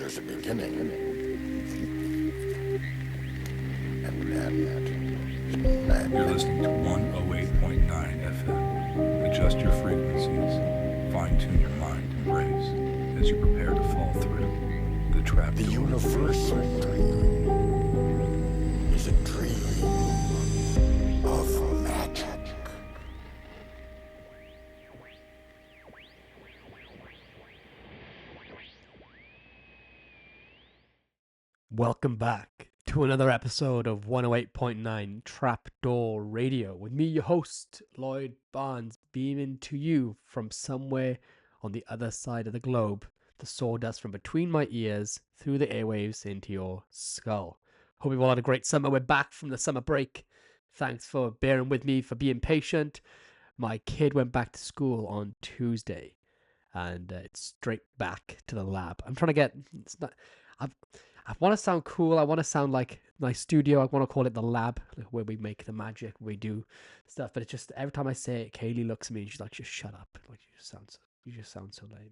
There's a beginning and an end. You're listening to 108.9 FM. Adjust your frequencies, fine-tune your mind and brace as you prepare to fall through the trapdoor. The universal dream is a dream of magic. Welcome back to another episode of 108.9 Trapdoor Radio with me, your host, Lloyd Barnes, beaming to you from somewhere on the other side of the globe, the sawdust from between my ears through the airwaves into your skull. Hope you've all had a great summer. We're back from the summer break. Thanks for bearing with me, for being patient. My kid went back to school on Tuesday, and it's straight back to the lab. I'm trying to get... I want to sound cool. I want to sound like my studio. I want to call it the lab, where we make the magic, we do stuff. But it's just every time I say it, Kaylee looks at me and she's like, "Just shut up! Like you just sound so lame."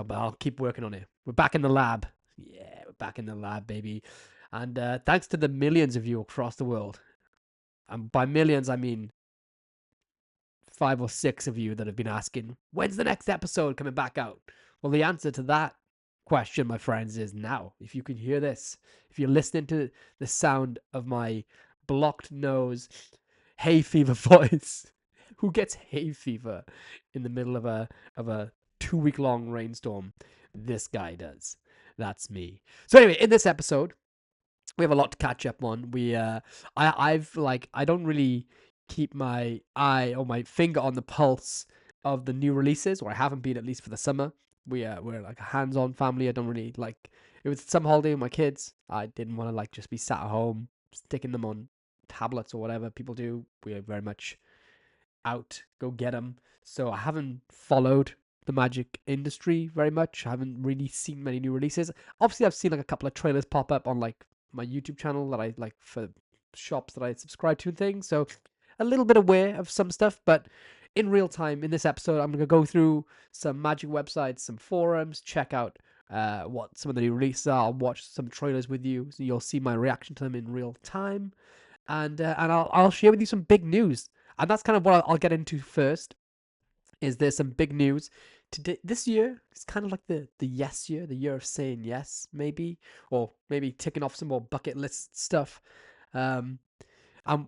But I'll keep working on it. We're back in the lab. Yeah, we're back in the lab, baby. And thanks to the millions of you across the world, and by millions I mean 5 or 6 of you that have been asking, "When's the next episode coming back out?" Well, the answer to that question, my friends, is now. If you can hear this, if you're listening to the sound of my blocked nose, hay fever voice, who gets hay fever in the middle of a 2-week long rainstorm? This guy does. That's me. So anyway, in this episode, we have a lot to catch up on. I don't really keep my eye or my finger on the pulse of the new releases, or I haven't been, at least for the summer. We're like a hands-on family. I don't really like, it was some holiday with my kids. I didn't want to like just be sat at home sticking them on tablets or whatever people do. We are very much out, go get them. So I haven't followed the magic industry very much. I haven't really seen many new releases. Obviously, I've seen like a couple of trailers pop up on like my YouTube channel that I like for shops that I subscribe to and things. So a little bit aware of some stuff, but in real time, in this episode, I'm going to go through some magic websites, some forums, check out what some of the new releases are. I'll watch some trailers with you, so you'll see my reaction to them in real time, and I'll share with you some big news. And that's kind of what I'll get into first. Is there some big news today? This year it's kind of like the yes year, the year of saying yes, maybe, or maybe ticking off some more bucket list stuff.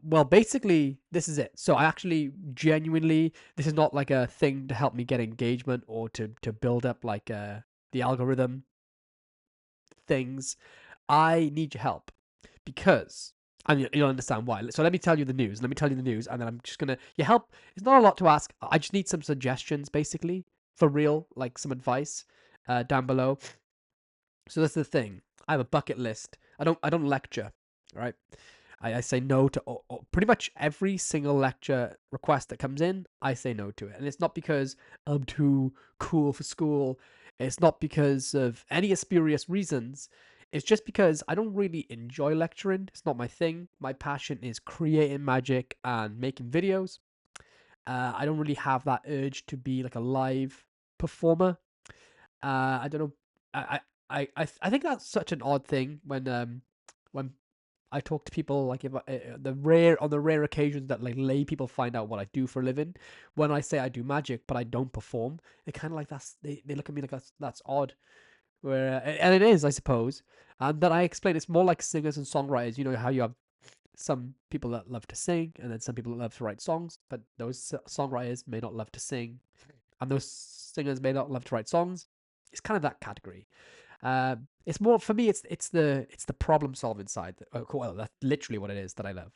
Well, basically, this is it. So I actually genuinely, this is not like a thing to help me get engagement or to build up like the algorithm things. I need your help because, and you'll understand why. So let me tell you the news. And then I'm just gonna, your help is not a lot to ask. I just need some suggestions, basically, for real, like some advice down below. So that's the thing. I have a bucket list. I don't lecture, right? I say no to pretty much every single lecture request that comes in. I say no to it. And it's not because I'm too cool for school. It's not because of any spurious reasons. It's just because I don't really enjoy lecturing. It's not my thing. My passion is creating magic and making videos. I don't really have that urge to be like a live performer. I don't know. I think that's such an odd thing when I talk to people, like if on the rare occasions that like lay people find out what I do for a living. When I say I do magic but I don't perform, they kind of like they look at me like that's odd. Where and it is, I suppose. And then I explain it's more like singers and songwriters. You know how you have some people that love to sing and then some people that love to write songs, but those songwriters may not love to sing, and those singers may not love to write songs. It's kind of that category. It's more for me. It's the problem solving side. Well, that's literally what it is that I love,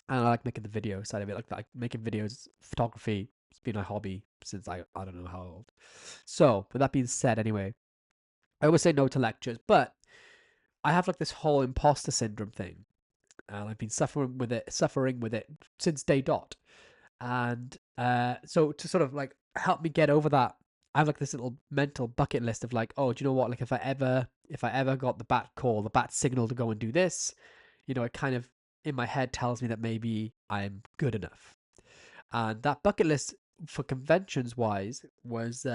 and I like making the video side of it. Like making videos, photography. It's been my hobby since I don't know how old. So, with that being said, anyway, I always say no to lectures, but I have like this whole imposter syndrome thing, and I've been suffering with it since day dot. And so to sort of like help me get over that, I have like this little mental bucket list of like, oh, do you know what? Like if I ever got the bat call, the bat signal to go and do this, you know, it kind of in my head tells me that maybe I'm good enough. And that bucket list for conventions wise was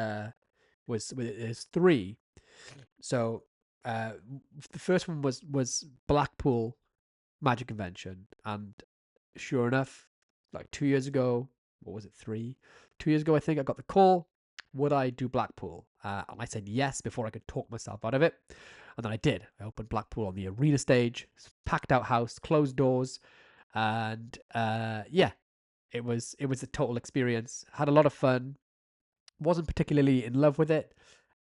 3. So the first one was Blackpool Magic Convention, and sure enough, like 2 years ago, what was it, 2 years ago, I think, I got the call. Would I do Blackpool? And I said yes before I could talk myself out of it. And then I did. I opened Blackpool on the arena stage, packed out house, closed doors, and yeah, it was a total experience. Had a lot of fun. Wasn't particularly in love with it.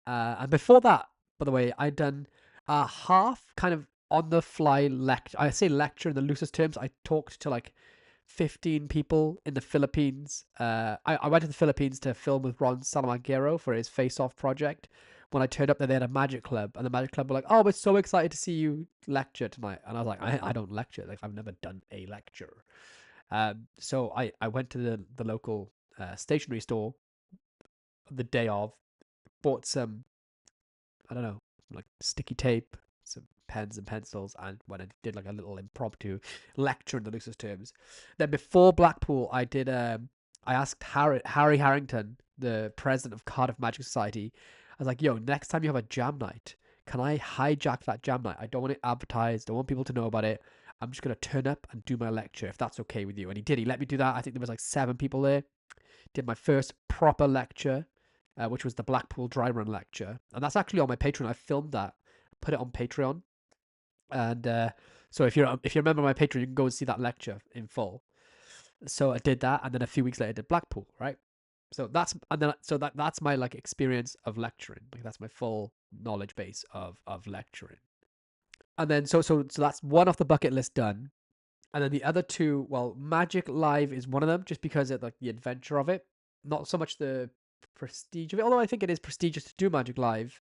And before that, by the way, I'd done a half kind of on the fly lecture. I say lecture in the loosest terms. I talked to like 15 people in the Philippines. I went to the Philippines to film with Ron Salamangero for his Face Off project. When I turned up there, they had a magic club, and the magic club were like, "Oh, we're so excited to see you lecture tonight." And I was like, "I don't lecture. Like, I've never done a lecture." So I went to the local stationery store the day of, bought some, I don't know, like sticky tape, some pens and pencils, and when I did like a little impromptu lecture in the loosest terms. Then before Blackpool, I did I asked Harry Harrington, the president of Cardiff Magic Society. I was like, "Yo, next time you have a jam night, can I hijack that jam night? I don't want it advertised. Don't want people to know about it. I'm just gonna turn up and do my lecture if that's okay with you." And he did. He let me do that. I think there was like 7 people there. Did my first proper lecture, which was the Blackpool Dry Run lecture, and that's actually on my Patreon. I filmed that, put it on Patreon, and so if you're a member of my Patreon, you can go and see that lecture in full. So I did that, and then a few weeks later, I did Blackpool, right? So that's my like experience of lecturing. Like that's my full knowledge base of lecturing. And then so that's one off the bucket list done. And then the other two, well, Magic Live is one of them, just because of like the adventure of it, not so much the prestige of it. Although I think it is prestigious to do Magic Live,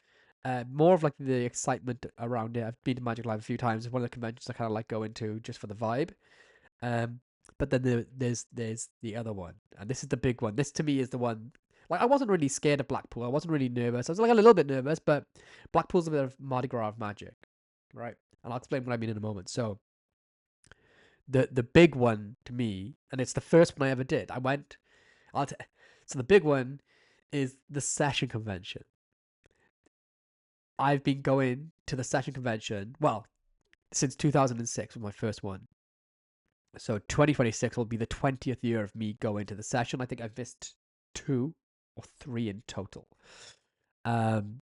more of like the excitement around it. I've been to Magic Live a few times. It's one of the conventions I kind of like going to just for the vibe. But then there's the other one, and this is the big one. This to me is the one. Like, I wasn't really scared of Blackpool. I wasn't really nervous. I was like a little bit nervous, but Blackpool's a bit of Mardi Gras of magic, right? And I'll explain what I mean in a moment. So the big one to me, and it's the first one I ever did. So the big one is the session convention. I've been going to the session convention, well, since 2006 was my first one. So 2026 will be the 20th year of me going to the session. I think I've missed 2 or 3 in total. And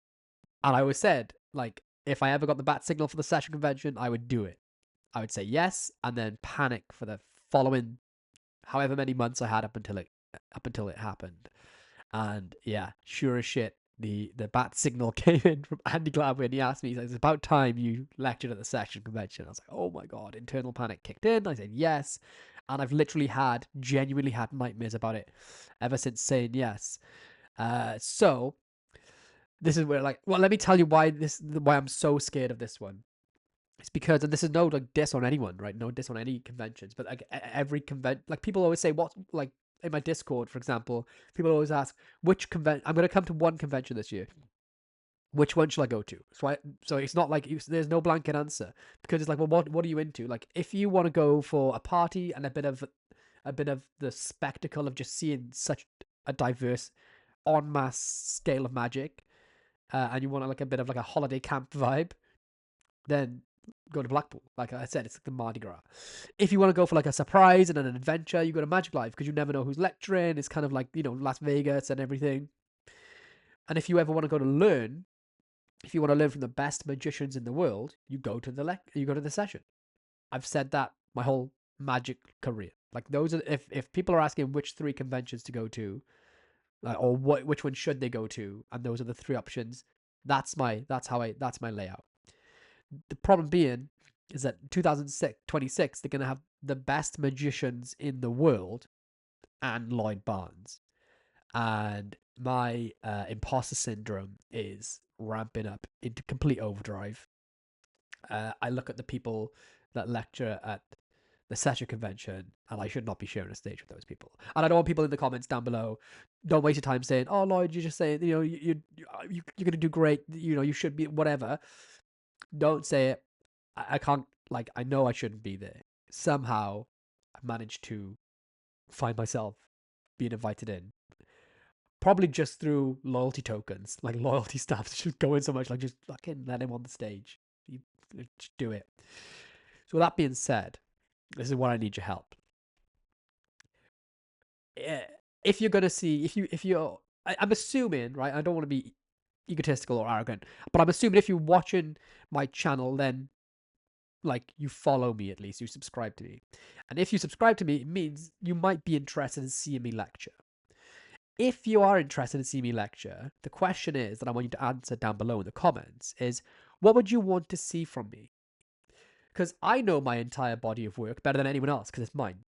I always said, like, if I ever got the bat signal for the session convention, I would do it. I would say yes, and then panic for the following however many months I had up until it happened. And yeah, sure as shit, the bat signal came in from Andy Gladwin. He asked me, he said, "It's about time you lectured at the session convention." I was like, "Oh my god!" Internal panic kicked in. I said yes, and I've literally genuinely had nightmares about it ever since saying yes. So this is where, like, well, let me tell you why I'm so scared of this one. It's because, and this is no like diss on anyone, right? No diss on any conventions, but like every convention, like people always say, what, like in my Discord, for example, people always ask which convention. I'm going to come to one convention this year. Which one shall I go to? So it's not like there's no blanket answer, because it's like, well, what are you into? Like, if you want to go for a party and a bit of the spectacle of just seeing such a diverse en masse scale of magic, and you want like a bit of like a holiday camp vibe, then go to Blackpool. Like I said, it's like the Mardi Gras. If you want to go for like a surprise and an adventure, you go to Magic Live, because you never know who's lecturing. It's kind of like, Las Vegas and everything. And if you ever want to go to learn, if you want to learn from the best magicians in the world, you go to the session. I've said that my whole magic career. Like, those are, if people are asking which 3 conventions to go to, or which one should they go to, and those are the 3 options. That's my layout. The problem being is that 2026 they're going to have the best magicians in the world and Lloyd Barnes, and my imposter syndrome is ramping up into complete overdrive. I look at the people that lecture at the session convention, and I should not be sharing a stage with those people. And I don't want people in the comments down below, don't waste your time saying, "Oh, Lloyd, you're just saying, you're going to do great, you should be whatever." Don't say it. I can't, like, I know I shouldn't be there. Somehow I managed to find myself being invited in. probably just through loyalty tokens, like loyalty stuff. Just going so much, like just fucking let him on the stage. You just do it. So with that being said, this is where I need your help. If you're gonna see, I'm assuming, right? I don't want to be egotistical or arrogant, but I'm assuming if you're watching my channel, then like you follow me, at least you subscribe to me, and if you subscribe to me, it means you might be interested in seeing me lecture. If you are interested in seeing me lecture, the question is that I want you to answer down below in the comments is, what would you want to see from me? Because I know my entire body of work better than anyone else because it's mine,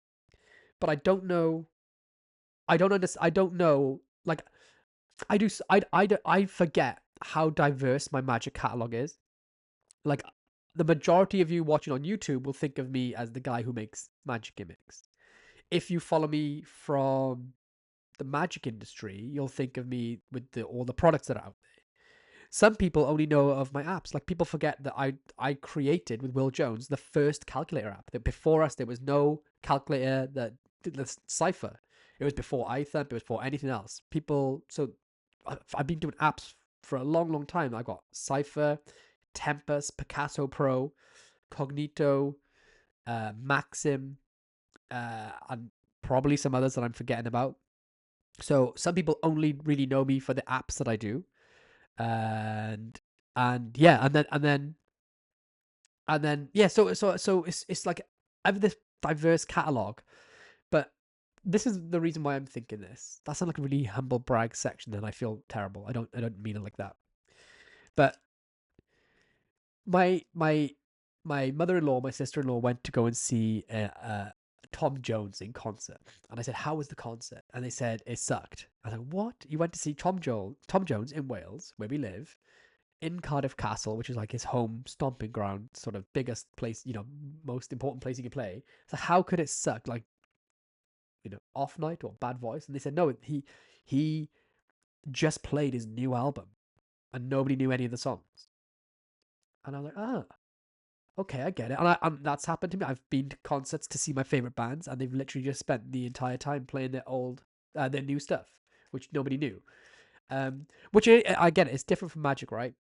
but I don't know. I don't understand. I don't know. Like I do. I forget how diverse my magic catalog is. Like the majority of you watching on YouTube will think of me as the guy who makes magic gimmicks. If you follow me from the magic industry, you'll think of me with all the products that are out there. Some people only know of my apps. Like people forget that I created with Will Jones the first calculator app. That before us there was no calculator that did the cipher. It was before iThumb. It was before anything else. So I've been doing apps for a long, long time. I got Cipher, Tempest, Picasso Pro, Cognito, Maxim, and probably some others that I'm forgetting about. So some people only really know me for the apps that I do, and yeah, and then yeah. So it's like I have this diverse catalog, but this is the reason why I'm thinking this. That sounds like a really humble brag section, and I feel terrible. I don't mean it like that. But my mother-in-law, my sister-in-law went to go and see Tom Jones in concert, and I said, "How was the concert?" And they said it sucked. I was like, "What? You went to see Tom Jones in Wales, where we live, in Cardiff Castle, which is like his home stomping ground, sort of biggest place, most important place he could play. So how could it suck? Like, off night or bad voice?" And they said, "No, he just played his new album, and nobody knew any of the songs." And I was like, okay, I get it. And that's happened to me. I've been to concerts to see my favorite bands, and they've literally just spent the entire time playing their new stuff, which nobody knew. Which I get it. It's different from Magic, right?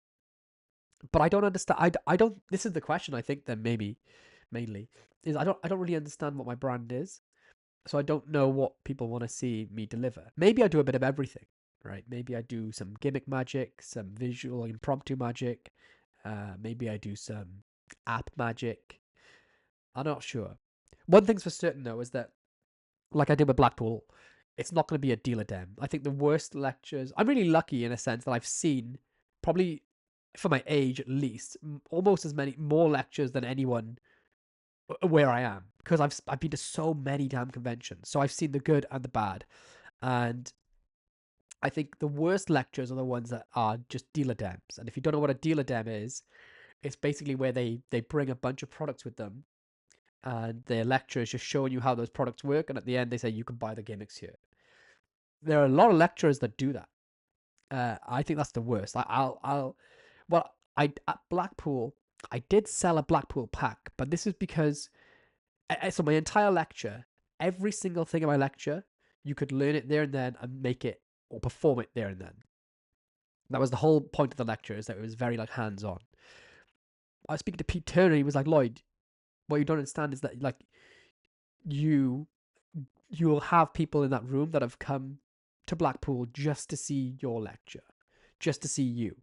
But I don't understand. I don't. This is the question. I think then maybe, mainly, is I don't really understand what my brand is, so I don't know what people want to see me deliver. Maybe I do a bit of everything, right? Maybe I do some gimmick magic, some visual impromptu magic. Maybe I do some app magic. I'm not sure. One thing's for certain though is that, like I did with Blackpool, it's not going to be a dealer-dem. I think the worst lectures. I'm really lucky in a sense that I've seen, probably for my age at least, almost as many more lectures than anyone where I am, because I've been to so many damn conventions. So I've seen the good and the bad, and I think the worst lectures are the ones that are just dealer-dems. And if you don't know what a dealer-dem is, it's basically where they bring a bunch of products with them, and their lecturer is just showing you how those products work, and at the end they say you can buy the gimmicks here. There are a lot of lecturers that do that. I think that's the worst. At Blackpool, I did sell a Blackpool pack, but this is because so my entire lecture, every single thing in my lecture, you could learn it there and then and make it or perform it there and then. That was the whole point of the lecture, is that it was very like hands-on. I was speaking to Pete Turner. He was like, "Lloyd, what you don't understand is that like you will have people in that room that have come to Blackpool just to see your lecture, just to see you,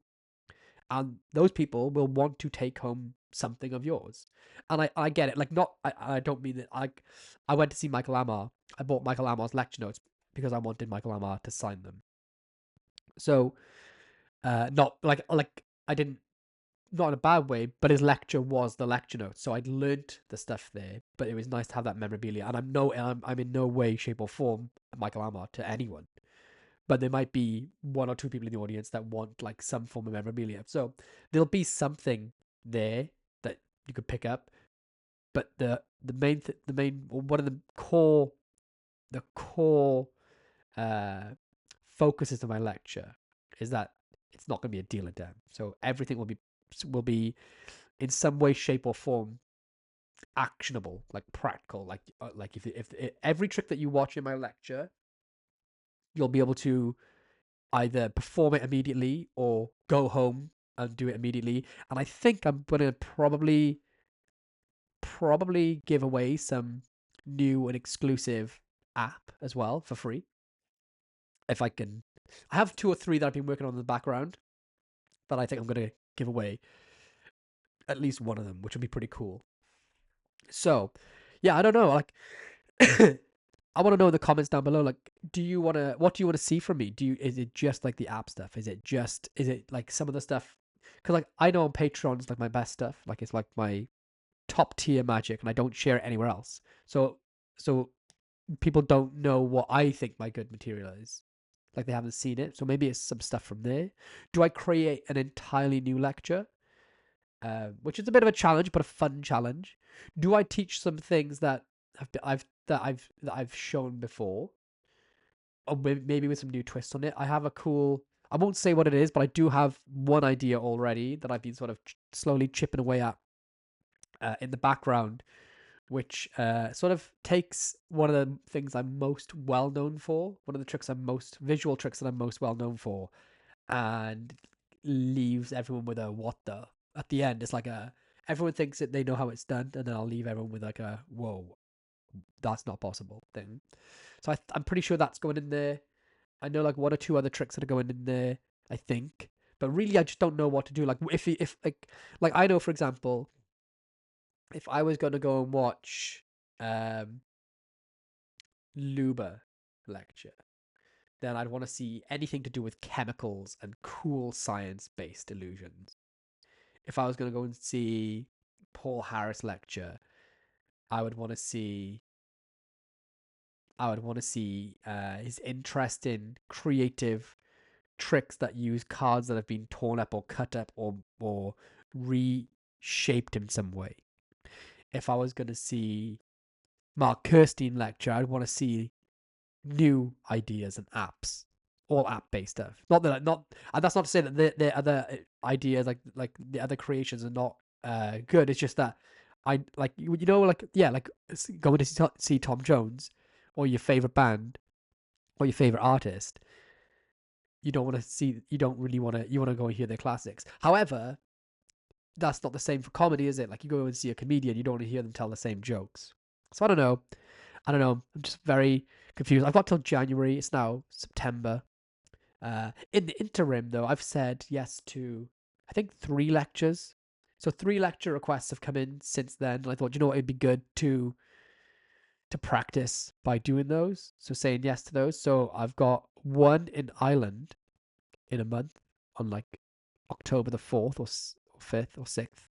and those people will want to take home something of yours." And I get it. Like, not I don't mean that. I went to see Michael Amar. I bought Michael Amar's lecture notes because I wanted Michael Amar to sign them. So not like I didn't, not in a bad way, but his lecture was the lecture notes. So I'd learnt the stuff there, but it was nice to have that memorabilia. And I'm in no way, shape, or form Michael Amar to anyone, but there might be one or two people in the audience that want like some form of memorabilia. So there'll be something there that you could pick up. But the main or one of the core focuses of my lecture is that it's not going to be a dealer-dem. So everything will be in some way, shape, or form actionable, like practical. Like if every trick that you watch in my lecture, you'll be able to either perform it immediately or go home and do it immediately. And I think I'm gonna probably give away some new and exclusive app as well for free if I can. I have 2 or 3 that I've been working on in the background that I think I'm gonna give away at least one of them, which would be pretty cool. So, yeah, I don't know. Like, I want to know in the comments down below. Like, what do you want to see from me? Is it just like the app stuff? Is it like some of the stuff? Because like I know on Patreon is like my best stuff. Like it's like my top tier magic, and I don't share it anywhere else. So people don't know what I think my good material is. Like they haven't seen it. So maybe it's some stuff from there. Do I create an entirely new lecture? Which is a bit of a challenge, but a fun challenge. Do I teach some things that I've shown before, or maybe with some new twists on it? I have a cool. I won't say what it is, but I do have one idea already that I've been sort of slowly chipping away at in the background, which sort of takes one of the things I'm most well known for, one of the visual tricks that I'm most well known for, and leaves everyone with a what the at the end. It's like everyone thinks that they know how it's done, and then I'll leave everyone with like a whoa, that's not possible thing. So I'm pretty sure that's going in there. I know like 1 or 2 other tricks that are going in there, I think, but really I just don't know what to do. Like if like I know, for example, if I was going to go and watch Luba lecture, then I'd want to see anything to do with chemicals and cool science-based illusions. If I was going to go and see Paul Harris lecture, I would want to see his interest in creative tricks that use cards that have been torn up or cut up or reshaped in some way. If I was going to see Mark Kirstein lecture, I'd want to see new ideas and apps, all app-based stuff. Not that and that's not to say that the other ideas, like the other creations, are not good. It's just that I like like going to see Tom Jones or your favorite band or your favorite artist. You don't really want to. You want to go and hear their classics. However, that's not the same for comedy, is it? Like you go and see a comedian, you don't want to hear them tell the same jokes. So I don't know. I'm just very confused. I've got till January. It's now September. In the interim, though, I've said yes to, I think, 3 lectures. So 3 lecture requests have come in since then. And I thought, you know what, it'd be good to practice by doing those. So saying yes to those. So I've got one in Ireland in a month on like October the 4th or 5th or 6th.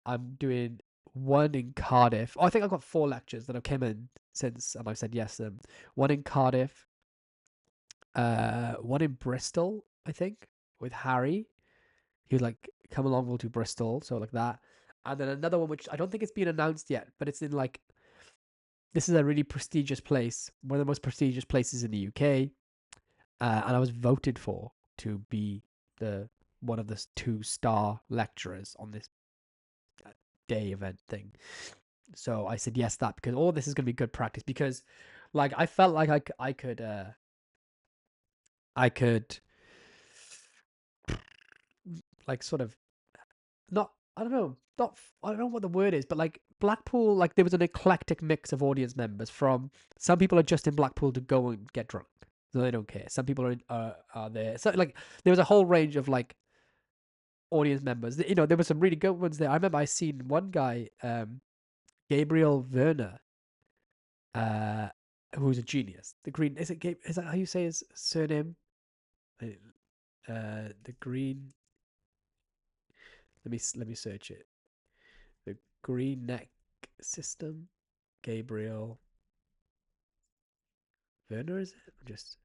I'm doing one in Cardiff. Oh, I think I've got 4 lectures that have come in since, and I've said yes to them. One in Cardiff, one in Bristol, I think, with Harry. He was like, "Come along, we'll do Bristol," so like that. And then another one which I don't think it's been announced yet, but it's in like, this is a really prestigious place, one of the most prestigious places in the UK, and I was voted for to be one of the 2-star lecturers on this day event thing. So I said yes to that because all this is going to be good practice, because like I felt like I could like sort of not, I don't know what the word is, but like Blackpool, like there was an eclectic mix of audience members. From some people are just in Blackpool to go and get drunk, so they don't care. Some people are there, so like there was a whole range of like audience members. You know, there were some really good ones there. I remember I seen one guy, Gabriel Werner, who's a genius. The Green, is that how you say his surname? The Green. Let me search it. The Green Neck System. Gabriel Werner, is it? Just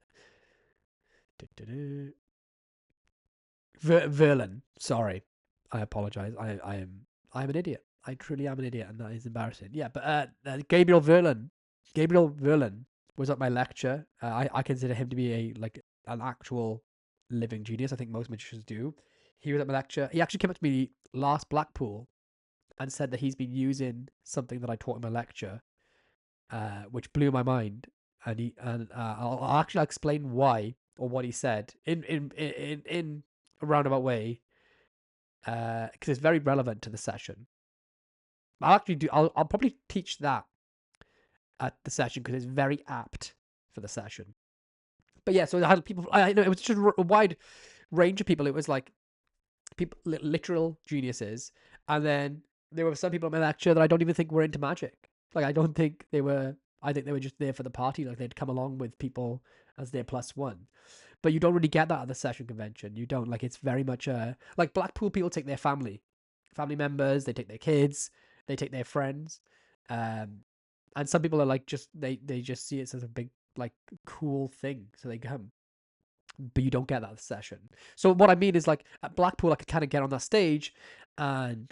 Verlin. Sorry, I apologize. I'm an idiot. I truly am an idiot, and that is embarrassing. Yeah, but Gabriel Verlin was at my lecture. I consider him to be an actual living genius. I think most magicians do. He was at my lecture. He actually came up to me last Blackpool and said that he's been using something that I taught in my lecture, which blew my mind. And I'll explain why or what he said in a roundabout way, because it's very relevant to the session. I'll probably teach that at the session because it's very apt for the session. But yeah, so I had people. I know it was just a wide range of people. It was like people, literal geniuses, and then there were some people in my lecture that I don't even think were into magic. Like I don't think they were. I think they were just there for the party. Like they'd come along with people as their plus one. But you don't really get that at the session convention. You don't. Like it's very much like Blackpool people take their family members, they take their kids, they take their friends, and some people are like they just see it as a big like cool thing, so they come. But you don't get that at the session. So what I mean is like at Blackpool, I could kind of get on that stage, and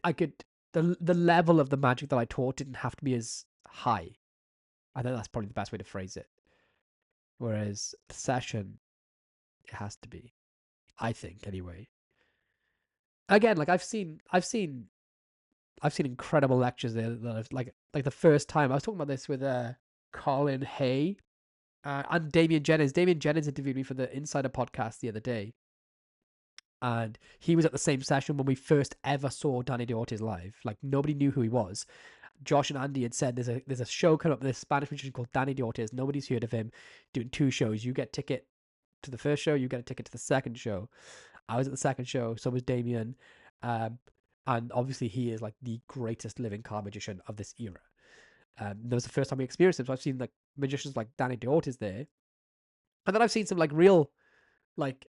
I could the level of the magic that I taught didn't have to be as high. I think that's probably the best way to phrase it. Whereas the session, it has to be. I think anyway. Again, like I've seen incredible lectures there that I've like the first time I was talking about this with Colin Hay and Damien Jennings. Damien Jennings interviewed me for the Insider podcast the other day, and he was at the same session when we first ever saw Danny Deortiz live. Like nobody knew who he was. Josh and Andy had said there's a show coming up, this Spanish magician called Danny Deortiz. Nobody's heard of him. Doing 2 shows. You get a ticket to the first show. You get a ticket to the second show. I was at the second show. So was Damien. And obviously he is like the greatest living card magician of this era. That was the first time we experienced him. So I've seen like magicians like Danny Deortiz there. And then I've seen some like real, like,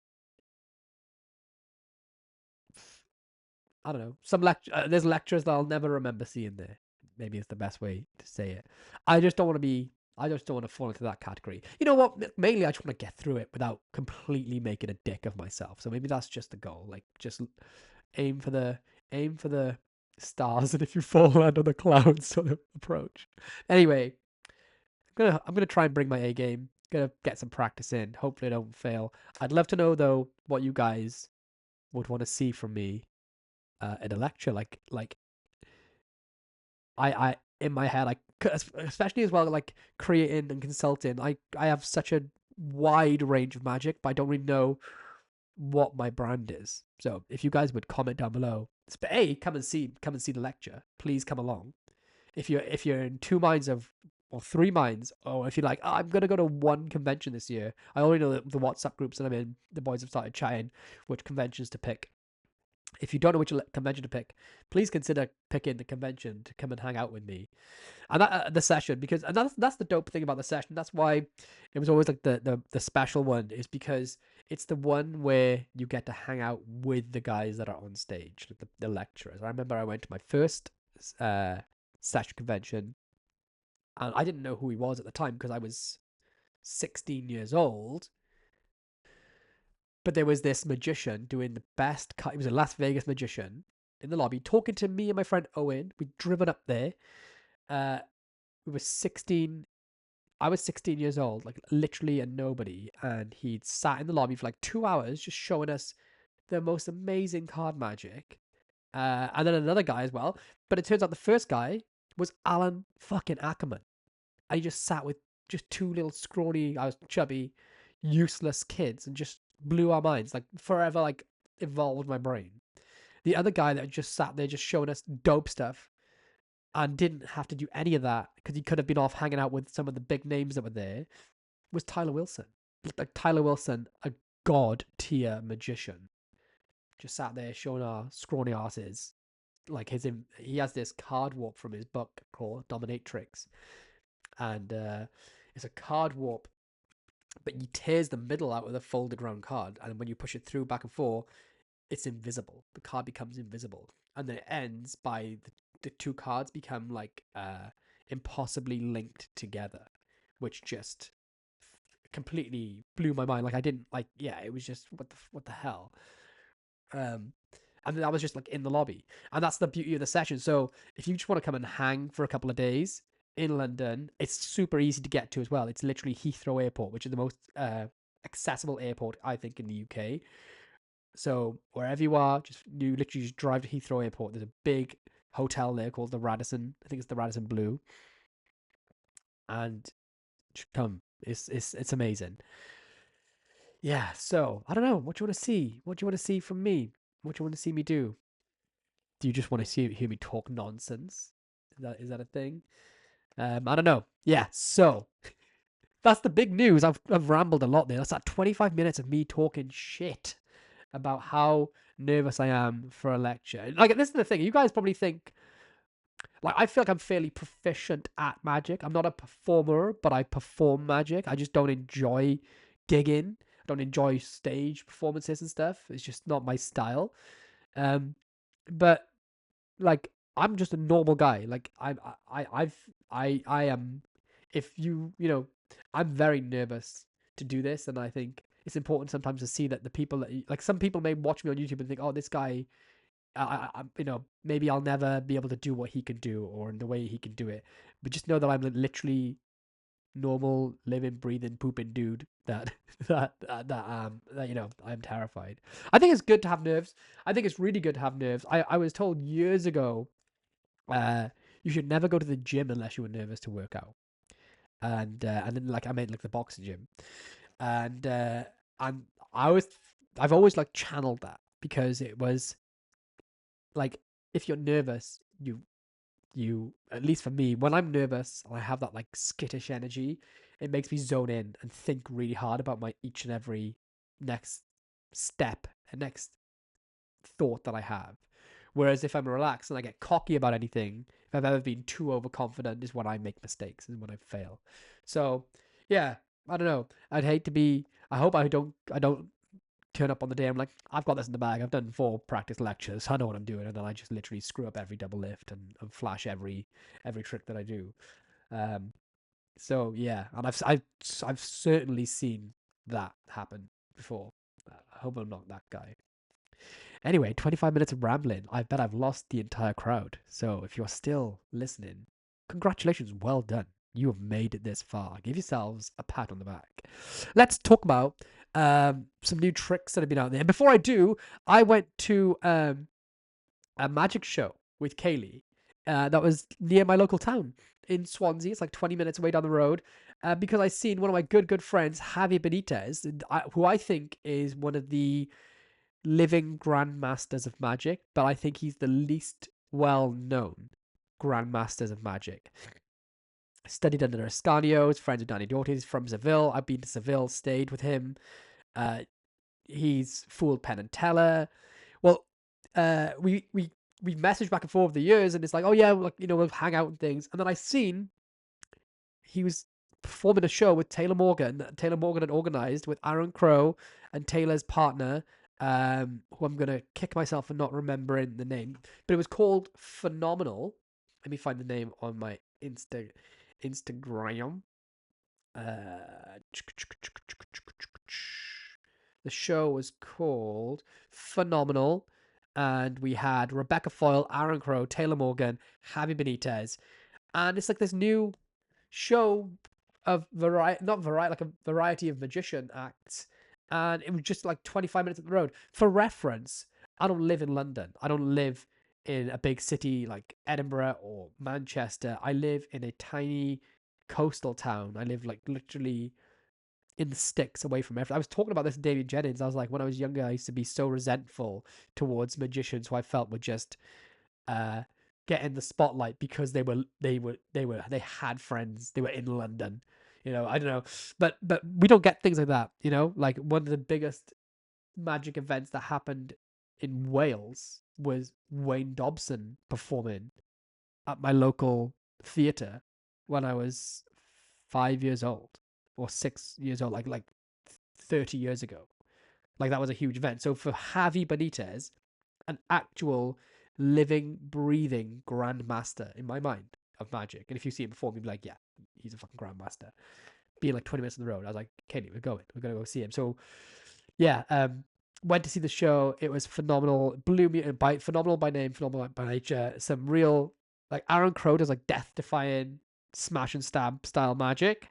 I don't know, some there's lecturers that I'll never remember seeing there. Maybe it's the best way to say it. I just don't want to fall into that category. You know what? Mainly I just want to get through it without completely making a dick of myself. So maybe that's just the goal. Like just aim for the stars, and if you fall, land on the clouds sort of approach. Anyway, I'm gonna try and bring my A game. Gonna get some practice in. Hopefully I don't fail. I'd love to know though what you guys would want to see from me in a lecture. Like I in my head, especially as well, like creating and consulting. I have such a wide range of magic, but I don't really know what my brand is. So if you guys would comment down below, come and see the lecture. Please come along. If you're in 2 minds or 3 minds, or if you're like, I'm gonna go to 1 convention this year. I already know the WhatsApp groups that I'm in. The boys have started chatting which conventions to pick. If you don't know which convention to pick, please consider picking the convention to come and hang out with me. And that the session, because and that's the dope thing about the session. That's why it was always like the special one, is because it's the one where you get to hang out with the guys that are on stage, like the lecturers. I remember I went to my first session convention, and I didn't know who he was at the time because I was 16 years old. But there was this magician doing the best cut. He was a Las Vegas magician in the lobby, talking to me and my friend Owen. We'd driven up there. We were 16. I was 16 years old, like literally a nobody. And he'd sat in the lobby for like 2 hours just showing us the most amazing card magic. And then another guy as well. But it turns out the first guy was Alan fucking Ackerman. And he just sat with just 2 little scrawny, I was chubby, useless kids, and just blew our minds, like forever, like evolved my brain. The other guy that just sat there just showing us dope stuff and didn't have to do any of that because he could have been off hanging out with some of the big names that were there was Tyler Wilson. Like Tyler Wilson, a god tier magician, just sat there showing our scrawny asses. Like he has this card warp from his book called Dominatrix, and it's a card warp, but you tears the middle out with a folded round card, and when you push it through back and forth, it's invisible. The card becomes invisible, and then it ends by the 2 cards become like impossibly linked together, which just completely blew my mind. Like I didn't like, yeah, it was just what the hell. And then I was just like in the lobby, and that's the beauty of the session. So if you just want to come and hang for a couple of days in London, it's super easy to get to as well. It's literally Heathrow Airport, which is the most accessible airport I think in the UK. So wherever you are, you literally just drive to Heathrow Airport. There's a big hotel there called the Radisson. I think it's the Radisson Blue, and should come. It's amazing. Yeah. So I don't know. What do you want to see? What do you want to see from me? What do you want to see me do? Do you just want to hear me talk nonsense? Is that a thing? I don't know. Yeah. So that's the big news. I've rambled a lot there. That's like 25 minutes of me talking shit about how nervous I am for a lecture. Like, this is the thing. You guys probably think, like, I feel like I'm fairly proficient at magic. I'm not a performer, but I perform magic. I just don't enjoy gigging. I don't enjoy stage performances and stuff. It's just not my style. But like, I'm just a normal guy. Like, I am. If I'm very nervous to do this, and I think it's important sometimes to see that the people that like, some people may watch me on YouTube and think, oh, this guy, maybe I'll never be able to do what he can do or in the way he can do it. But just know that I'm literally normal, living, breathing, pooping dude that I'm terrified. I think it's good to have nerves. I think it's really good to have nerves. I was told years ago, you should never go to the gym unless you were nervous to work out. And then, like, I meant like the boxing gym, and I've always like channeled that, because it was like, if you're nervous, you at least for me, when I'm nervous and I have that like skittish energy, it makes me zone in and think really hard about my each and every next step and next thought that I have. Whereas if I'm relaxed and I get cocky about anything, if I've ever been too overconfident, is when I make mistakes and when I fail. So yeah, I don't know. I hope I don't turn up on the day I'm like, I've got this in the bag. I've done 4 practice lectures. I know what I'm doing, and then I just literally screw up every double lift and flash every trick that I do. So yeah, and I've certainly seen that happen before. I hope I'm not that guy. Anyway, 25 minutes of rambling. I bet I've lost the entire crowd. So if you're still listening, congratulations, well done. You have made it this far. Give yourselves a pat on the back. Let's talk about some new tricks that have been out there. And before I do, I went to a magic show with Kaylee that was near my local town in Swansea. It's like 20 minutes away down the road, because I seen one of my good friends, Javi Benítez, who I think is one of the living grandmasters of magic, but I think he's the least well-known grandmasters of magic. Studied under Ascanio, friends with Danny Dorty. He's from Seville. I've been to Seville, stayed with him. He's fooled Penn and Teller. Well, we messaged back and forth over the years, and it's like, oh yeah, like, we'll hang out and things. And then I seen he was performing a show with Taylor Morgan that Taylor Morgan had organized with Aaron Crow and Taylor's partner, who I'm gonna kick myself for not remembering the name, but it was called Phenomenal. Let me find the name on my Instagram. The show was called Phenomenal, and we had Rebecca Foyle, Aaron Crow, Taylor Morgan, Javi Benítez, and it's like this new show of like a variety of magician acts, and it was just like 25 minutes up the road. For reference, I don't live in London. I don't live in a big city like Edinburgh or Manchester. I live in a tiny coastal town. I live like literally in the sticks away from everything. I was talking about this to David Jennings. I was like, when I was younger, I used to be so resentful towards magicians who I felt were just get in the spotlight because they had friends, they were in London, I don't know, but we don't get things like that. Like, one of the biggest magic events that happened in Wales was Wayne Dobson performing at my local theatre when I was 5 years old or 6 years old, like 30 years ago. Like, that was a huge event. So for Javi Benítez, an actual living, breathing grandmaster in my mind of magic, and if you see him perform, you'd be like, yeah, he's a fucking grandmaster. Being like 20 minutes on the road, I was like, Kenny, we're gonna go see him. So yeah, went to see the show. It was phenomenal. Blew me by phenomenal by name, phenomenal by nature. Some real, like, Aaron Crow does like death defying smash and stab style magic.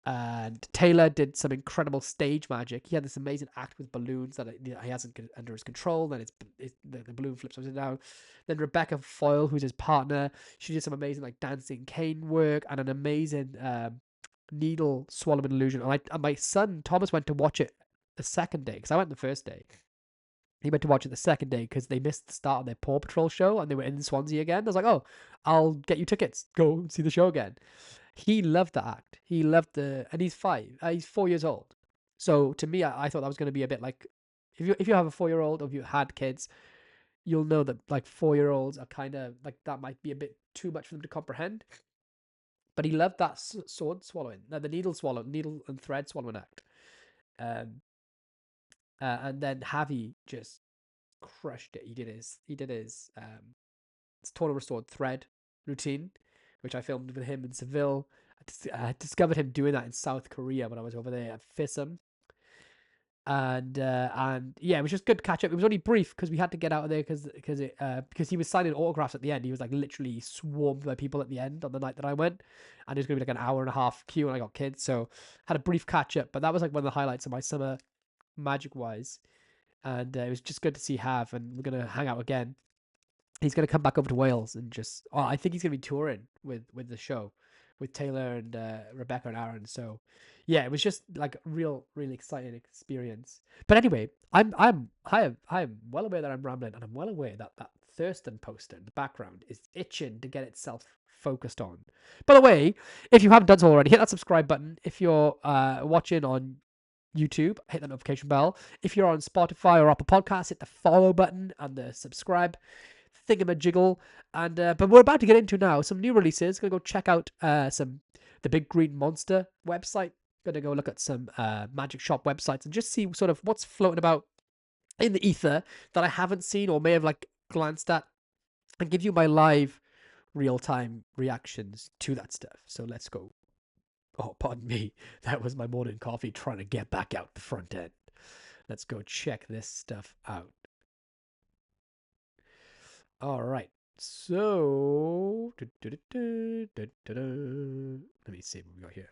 And Taylor did some incredible stage magic. He had this amazing act with balloons that he hasn't under his control. Then the balloon flips upside down. Then Rebecca Foyle, who's his partner, she did some amazing like dancing cane work and an amazing needle swallowing illusion. And my son Thomas went to watch it the second day because I went the first day. He went to watch it the second day because they missed the start of their Paw Patrol show and they were in Swansea again. I was like, oh, I'll get you tickets. Go see the show again. He loved the act. He loved and he's 4 years old. So to me, I thought that was going to be a bit like, if you have a 4-year-old or if you had kids, you'll know that like 4-year-olds are kind of like, that might be a bit too much for them to comprehend. But he loved that sword swallowing, the needle and thread swallowing act. And then Javi just crushed it. He did his tournament restored thread routine, which I filmed with him in Seville. I discovered him doing that in South Korea when I was over there at FISM. And yeah, it was just good to catch up. It was only brief because we had to get out of there because he was signing autographs at the end. He was like literally swarmed by people at the end on the night that I went, and it was gonna be like an hour and a half queue, and I got kids, so had a brief catch up. But that was like one of the highlights of my summer, magic wise, and it was just good to see Hav, and we're gonna hang out again. He's gonna come back over to Wales and just I think he's gonna be touring with the show with Taylor and Rebecca and Aaron. So yeah, it was just like a really exciting experience. But anyway, I am well aware that I'm rambling, and I'm well aware that Thurston poster in the background is itching to get itself focused on. By the way, if you haven't done so already, hit that subscribe button. If you're watching on YouTube, hit the notification bell. If you're on Spotify or Apple Podcasts, hit the follow button and the subscribe thingamajiggle. And but we're about to get into now some new releases. Gonna go check out the Big Green Monster website. Gonna go look at some magic shop websites and just see sort of what's floating about in the ether that I haven't seen or may have like glanced at, and give you my live real-time reactions to that stuff. So let's go. Oh, pardon me. That was my morning coffee trying to get back out the front end. Let's go check this stuff out. All right. So, let me see what we got here.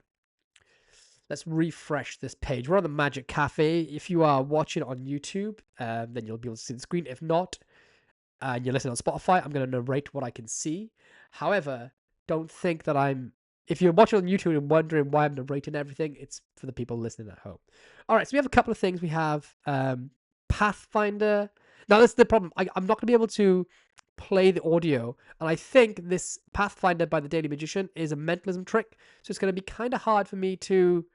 Let's refresh this page. We're on the Magic Cafe. If you are watching on YouTube, then you'll be able to see the screen. If not, and you're listening on Spotify, I'm going to narrate what I can see. However, don't think that if you're watching on YouTube and wondering why I'm narrating everything, it's for the people listening at home. All right, so we have a couple of things. We have Pathfinder. Now, this is the problem. I'm not going to be able to play the audio, and I think this Pathfinder by the Daily Magician is a mentalism trick, so it's going to be kind of hard for me to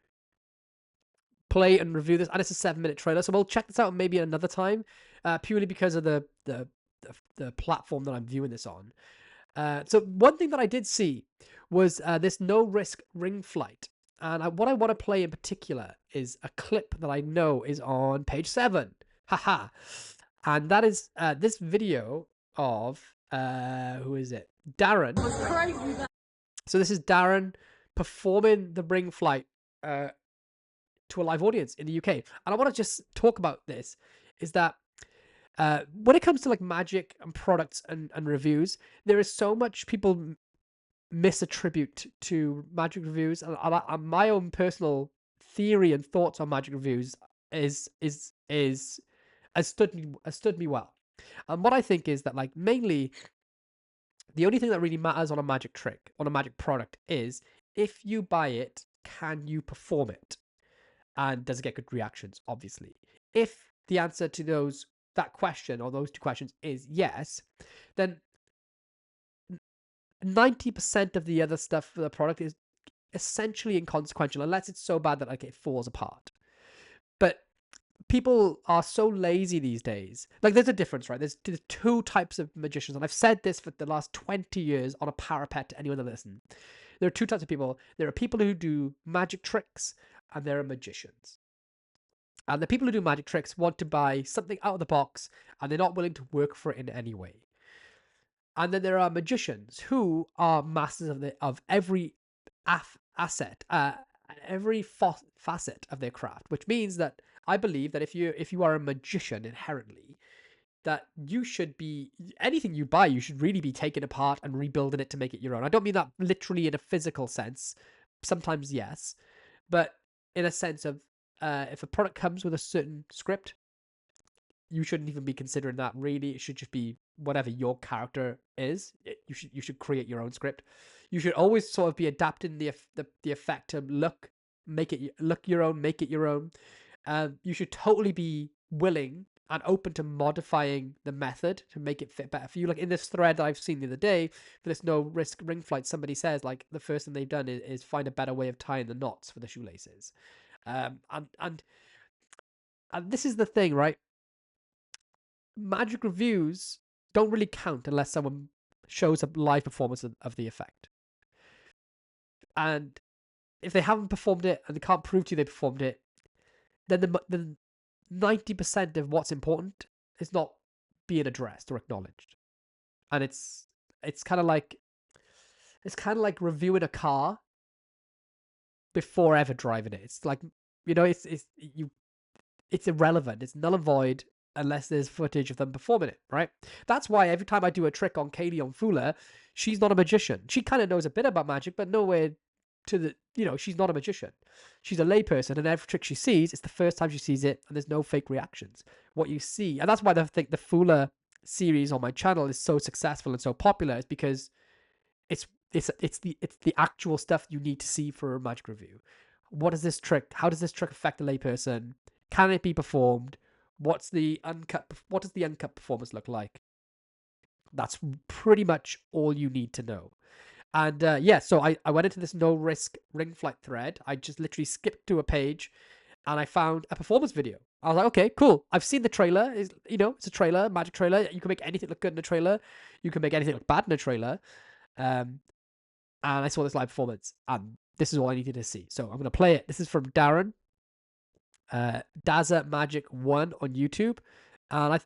play and review this, and it's a 7-minute trailer, so we'll check this out maybe another time, purely because of the platform that I'm viewing this on. So one thing that I did see was this no-risk ring flight. And what I want to play in particular is a clip that I know is on page 7. Haha. And that is this video of, who is it? Darren. So this is Darren performing the ring flight to a live audience in the UK. And I want to just talk about this, is that when it comes to like magic and products and reviews, there is so much people misattribute to magic reviews, and my own personal theory and thoughts on magic reviews has stood me well. And what I think is that, like, mainly the only thing that really matters on a magic trick, on a magic product, is if you buy it, can you perform it, and does it get good reactions? Obviously, if the answer to that question or those two questions is yes, then 90% of the other stuff for the product is essentially inconsequential, unless it's so bad that like it falls apart. But people are so lazy these days. Like, there's a difference, right? There's two types of magicians, and I've said this for the last 20 years on a parapet to anyone that listens. There are two types of people. There are people who do magic tricks, and there are magicians. And the people who do magic tricks want to buy something out of the box, and they're not willing to work for it in any way. And then there are magicians who are masters of every asset, every facet of their craft. Which means that I believe that if you are a magician inherently, that you should be, anything you buy, you should really be taking apart and rebuilding it to make it your own. I don't mean that literally in a physical sense. Sometimes yes, But in a sense of if a product comes with a certain script, you shouldn't even be considering that. Really, it should just be whatever your character is. You should create your own script. You should always sort of be adapting the effect to make it look your own, make it your own. You should totally be willing and open to modifying the method to make it fit better for you. Like in this thread that I've seen the other day for this no risk ring flight, somebody says like the first thing they've done is find a better way of tying the knots for the shoelaces. And this is the thing, right? Magic reviews don't really count unless someone shows a live performance of the effect. And if they haven't performed it and they can't prove to you they performed it, then the 90% of what's important is not being addressed or acknowledged. And it's kind of like reviewing a car before ever driving it. It's like, you know, it's irrelevant. It's null and void unless there's footage of them performing it, right? That's why every time I do a trick on Katie on Fuller, she's not a magician. She kind of knows a bit about magic, but nowhere to the, you know, she's not a magician. She's a layperson, and every trick she sees, it's the first time she sees it, and there's no fake reactions. What you see, and that's why I think the Fuller series on my channel is so successful and so popular, is because it's the actual stuff you need to see for a magic review. What is this trick? How does this trick affect the layperson? Can it be performed? What does the uncut performance look like? That's pretty much all you need to know. And so I went into this no risk ring flight thread. I just literally skipped to a page and I found a performance video. I was like, okay, cool. I've seen the trailer. It's a trailer, magic trailer. You can make anything look good in a trailer. You can make anything look bad in a trailer. And I saw this live performance, and this is all I needed to see. So I'm going to play it. This is from Darren. Daza Magic 1 on YouTube, and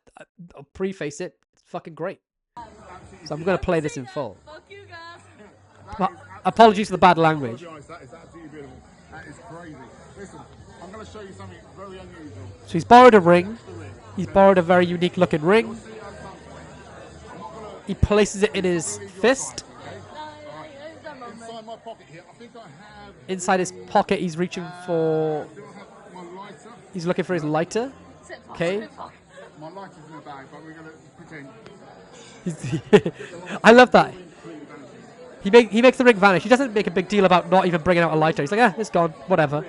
I'll preface it. It's fucking great. So I'm going to play this in full. Fuck you guys. Apologies for the bad language. That is absolutely beautiful. That is crazy. Listen, I'm going to show you something very unusual. So he's borrowed a ring. He's borrowed a very unique looking ring. He places it in his fist. Inside my pocket here, I think I have... Inside his pocket, he's reaching for... my lighter. He's looking for his lighter. Okay. My lighter's in the bag, but we're going to pretend. I love that. He makes the ring vanish. He doesn't make a big deal about not even bringing out a lighter. He's like, it's gone. Whatever. Do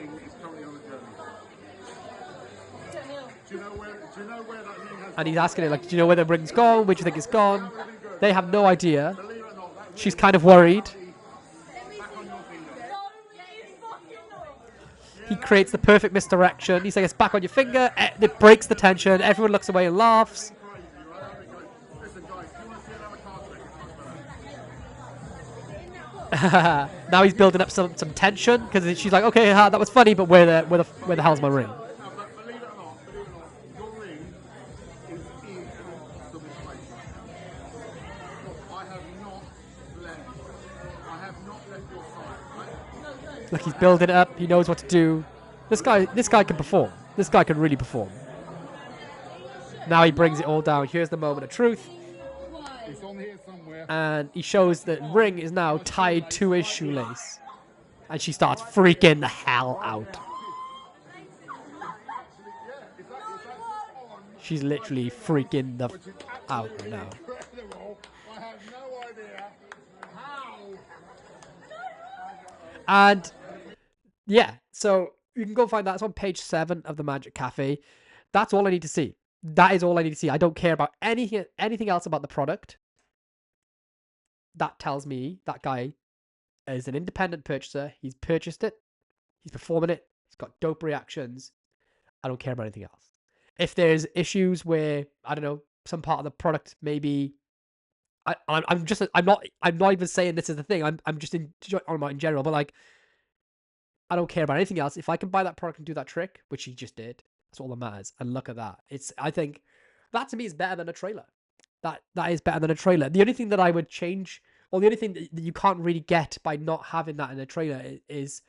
you know where that ring has... And he's asking it, like, do you know where the ring's gone? Where do you think it's gone? They have no idea. She's kind of worried. He creates the perfect misdirection. He's like, it's back on your finger. It breaks the tension. Everyone looks away and laughs. Now he's building up some tension because she's like, okay, that was funny, but where the hell's my ring? Believe it or not, your ring is in an awesome place. I have not left your side, right? Look, he's building it up. He knows what to do. This guy can perform. This guy can really perform. Now he brings it all down. Here's the moment of truth. It's on here somewhere. And he shows that ring is now tied to his shoelace. And she starts freaking the hell out. She's literally freaking the out right now. Incredible. I have no idea how. And yeah, so you can go find that. It's on page 7 of the Magic Cafe. That's all I need to see. That is all I need to see. I don't care about anything else about the product. That tells me that guy is an independent purchaser. He's purchased it. He's performing it. He's got dope reactions. I don't care about anything else. If there's issues where, I don't know, some part of the product maybe, I'm not even saying this is the thing. I'm just talking about in general. But like, I don't care about anything else. If I can buy that product and do that trick, which he just did, that's all that matters. And look at that. I think that to me is better than a trailer. That is better than a trailer. The only thing that I would change, or the only thing that you can't really get by not having that in a trailer is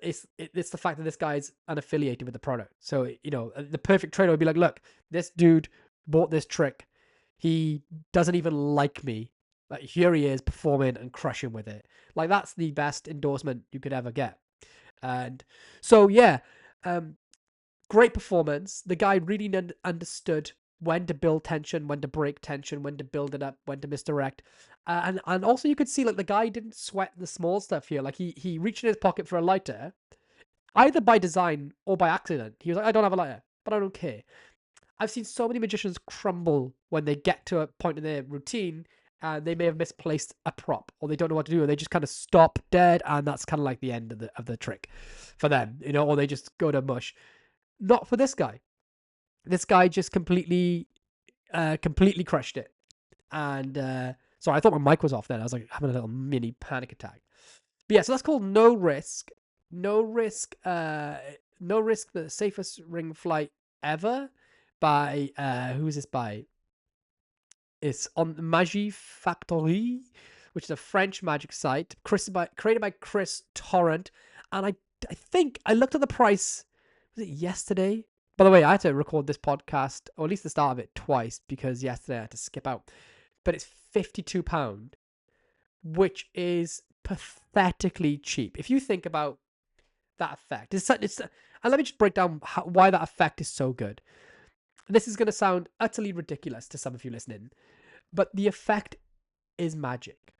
it's the fact that this guy's unaffiliated with the product. So, you know, the perfect trailer would be like, look, this dude bought this trick. He doesn't even like me. Like, here he is performing and crushing with it. Like, that's the best endorsement you could ever get. And so, yeah, great performance. The guy really understood when to build tension, when to break tension, when to build it up, when to misdirect. And also you could see like the guy didn't sweat the small stuff here. Like he reached in his pocket for a lighter, either by design or by accident. He was like, I don't have a lighter, but I don't care. I've seen so many magicians crumble when they get to a point in their routine and they may have misplaced a prop or they don't know what to do. Or they just kind of stop dead, and that's kind of like the end of the trick for them, you know, or they just go to mush. Not for this guy. This guy just completely crushed it. And sorry, I thought my mic was off then. I was like having a little mini panic attack. But yeah, so that's called No Risk. No Risk, the safest ring flight ever by, who is this by? It's on Magie Factory, which is a French magic site created by Chris Torrent. And I think I looked at the price, was it yesterday? By the way, I had to record this podcast, or at least the start of it, twice because yesterday I had to skip out. But it's £52, which is pathetically cheap. If you think about that effect, and let me just break down why that effect is so good. And this is going to sound utterly ridiculous to some of you listening, but the effect is magic,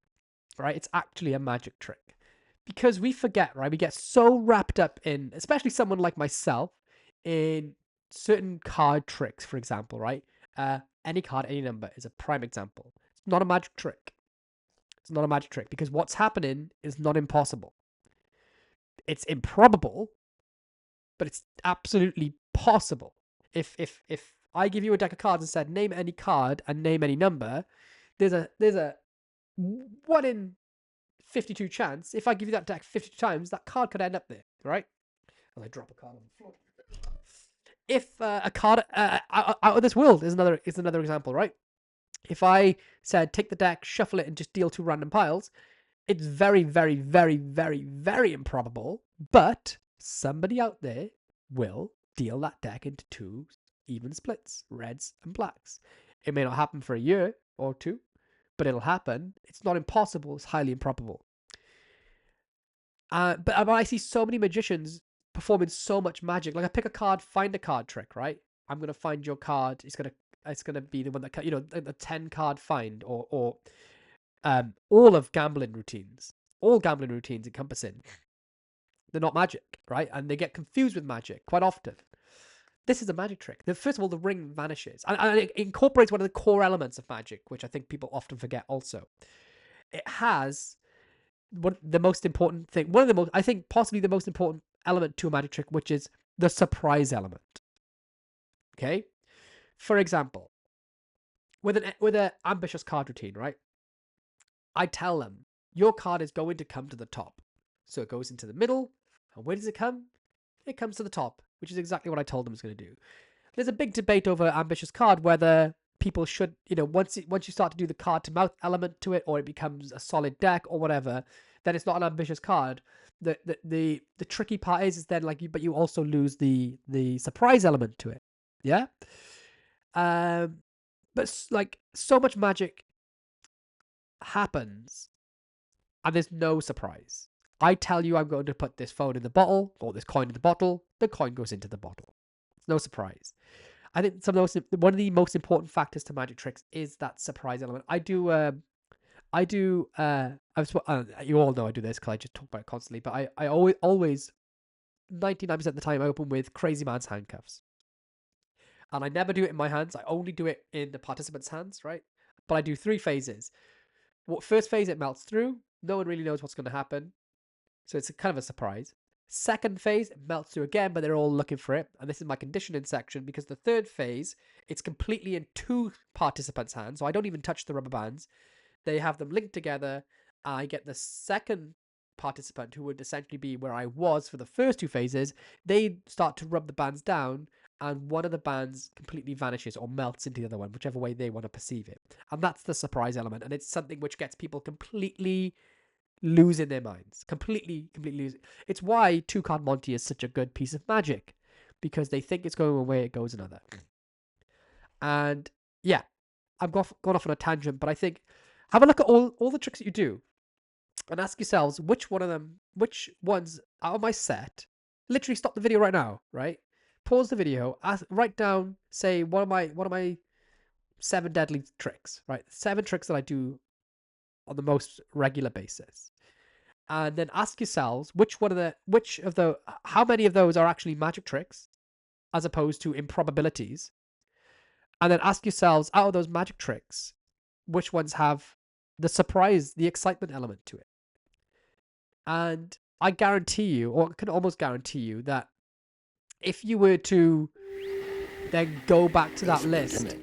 right? It's actually a magic trick. Because we forget, right? We get so wrapped up in, especially someone like myself, in certain card tricks, for example, right? Any card, any number is a prime example. It's not a magic trick. It's not a magic trick because what's happening is not impossible. It's improbable, but it's absolutely possible. If I give you a deck of cards and said name any card and name any number, there's a 1 in 52 chance. If I give you that deck 52 times, that card could end up there, right? And I drop a card on the floor. If a card out of this world is another example, right? If I said take the deck, shuffle it, and just deal 2 random piles, it's very, very, very, very, very improbable, but somebody out there will deal that deck into 2 even splits, reds and blacks. It may not happen for a year or 2, but it'll happen. It's not impossible. It's highly improbable. But I see so many magicians performing so much magic. Like I pick a card, find a card trick, right? I'm going to find your card. It's going to be the one that, you know, the 10 card find or all of gambling routines. All gambling routines encompassing. They're not magic, right? And they get confused with magic quite often. This is a magic trick. First of all, the ring vanishes. And it incorporates one of the core elements of magic, which I think people often forget also. It has the most important thing, I think possibly the most important element to a magic trick, which is the surprise element. Okay? For example, with an ambitious card routine, right? I tell them, your card is going to come to the top. So it goes into the middle. And where does it come? It comes to the top, which is exactly what I told them it's going to do. There's a big debate over ambitious card, whether people should, you know, once you start to do the card to mouth element to it, or it becomes a solid deck or whatever, then it's not an ambitious card. The tricky part is then but you also lose the surprise element to it. Yeah. But like so much magic happens and there's no surprise. I tell you I'm going to put this phone in the bottle or this coin in the bottle. The coin goes into the bottle. No surprise. I think one of the most important factors to magic tricks is that surprise element. You all know I do this because I just talk about it constantly, but I always 99% of the time I open with Crazy Man's handcuffs. And I never do it in my hands. I only do it in the participants' hands, right? But I do 3 phases. First phase, it melts through. No one really knows what's going to happen. So it's kind of a surprise. Second phase, it melts through again, but they're all looking for it. And this is my conditioning section because the third phase, it's completely in 2 participants' hands. So I don't even touch the rubber bands. They have them linked together. I get the second participant, who would essentially be where I was for the first 2 phases. They start to rub the bands down, and one of the bands completely vanishes or melts into the other one, whichever way they want to perceive it. And that's the surprise element. And it's something which gets people completely losing their minds. Completely losing. It's why 2-card Monty is such a good piece of magic, because they think it's going one way, it goes another. And yeah, I've gone off on a tangent, but I think have a look at all the tricks that you do. and ask yourselves which ones out of my set. Literally stop the video right now, right? Pause the video, write down, say, what are my 7 deadly tricks, right? 7 tricks that I do on the most regular basis. And then ask yourselves how many of those are actually magic tricks as opposed to improbabilities. And then ask yourselves, out of those magic tricks, which ones have the surprise, the excitement element to it. And I guarantee you, or I can almost guarantee you, that if you were to then go back to that list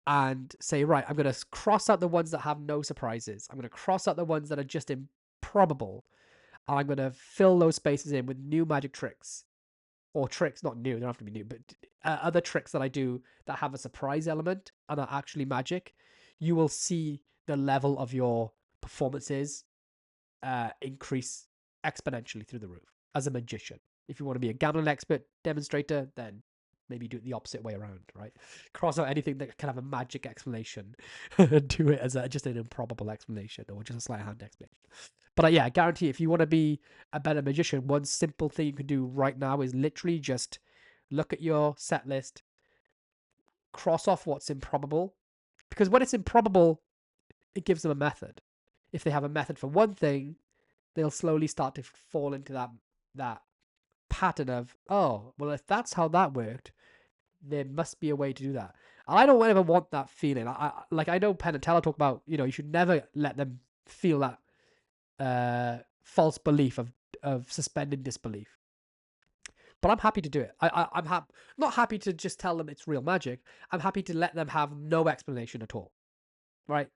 and say, right, I'm going to cross out the ones that have no surprises. I'm going to cross out the ones that are just improbable. And I'm going to fill those spaces in with new magic tricks. Or tricks, not new, they don't have to be new, but other tricks that I do that have a surprise element and are actually magic. You will see the level of your performances increase exponentially through the roof as a magician. If you want to be a gambling expert demonstrator, then maybe do it the opposite way around, right? Cross out anything that can have a magic explanation and do it as just an improbable explanation or just a sleight of hand explanation. But yeah, I guarantee if you want to be a better magician, one simple thing you can do right now is literally just look at your set list, cross off what's improbable, because when it's improbable, it gives them a method. If they have a method for one thing, they'll slowly start to fall into that pattern of, oh, well, if that's how that worked, there must be a way to do that. And I don't ever want that feeling. I know Penn and Teller talk about, you should never let them feel that false belief of suspended disbelief. But I'm happy to do it. I'm not happy to just tell them it's real magic. I'm happy to let them have no explanation at all. Right?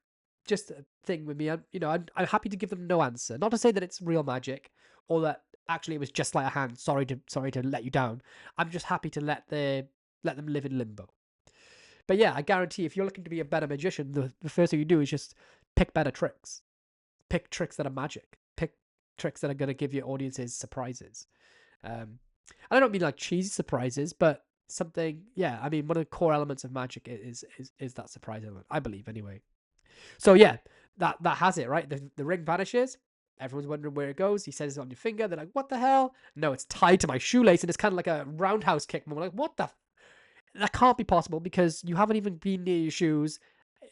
Just a thing with me. I'm happy to give them no answer. Not to say that it's real magic or that actually it was just like a hand. Sorry to let you down. I'm just happy to let them live in limbo. But yeah, I guarantee if you're looking to be a better magician, the first thing you do is just pick better tricks. Pick tricks that are magic. Pick tricks that are going to give your audiences surprises. I don't mean like cheesy surprises, but something. Yeah, I mean one of the core elements of magic is that surprise element. I believe anyway. So yeah, that has it, right? The ring vanishes. Everyone's wondering where it goes. He says it on your finger. They're like, "What the hell?" No, it's tied to my shoelace, and it's kind of like a roundhouse kick. And we're like, "What the?" That can't be possible because you haven't even been near your shoes.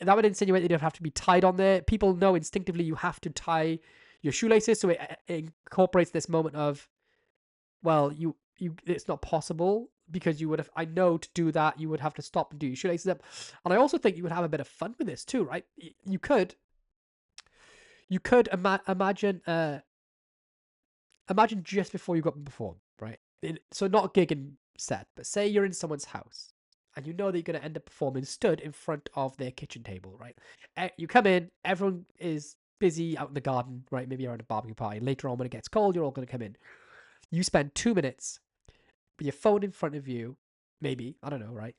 That would insinuate that you don't have to be tied on there. People know instinctively you have to tie your shoelaces, so it incorporates this moment of, well, you it's not possible because you would have. I know to do that you would have to stop and do your shoelaces up, and I also think you would have a bit of fun with this too, right? You could imagine just before you go up and perform, right? So not a gig and set, but say you're in someone's house and you know that you're going to end up performing stood in front of their kitchen table, right? You come in, everyone is busy out in the garden, right? Maybe you're at a barbecue party. Later on when it gets cold, you're all going to come in. You spend 2 minutes with your phone in front of you, maybe, I don't know, right?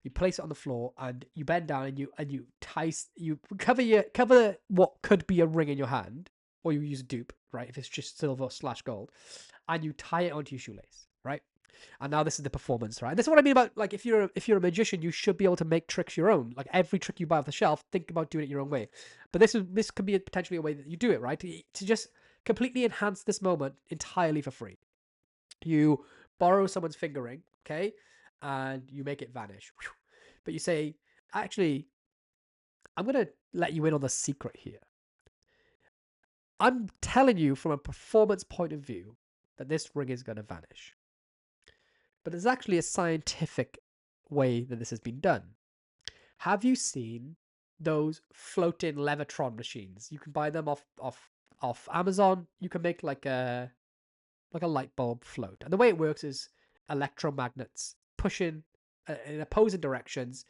You place it on the floor and you bend down and you cover what could be a ring in your hand, or you use a dupe, right? If it's just silver/gold, and you tie it onto your shoelace, right? And now this is the performance, right? And this is what I mean about, like, if you're a magician, you should be able to make tricks your own. Like every trick you buy off the shelf, think about doing it your own way. But this could be potentially a way that you do it, right? To just completely enhance this moment entirely for free. You borrow someone's finger ring, okay, and you make it vanish. But you say, actually, I'm going to let you in on the secret here. I'm telling you from a performance point of view that this ring is going to vanish. But there's actually a scientific way that this has been done. Have you seen those floating Levitron machines? You can buy them off Amazon. You can make like a light bulb float. And the way it works is electromagnets pushing in opposing directions,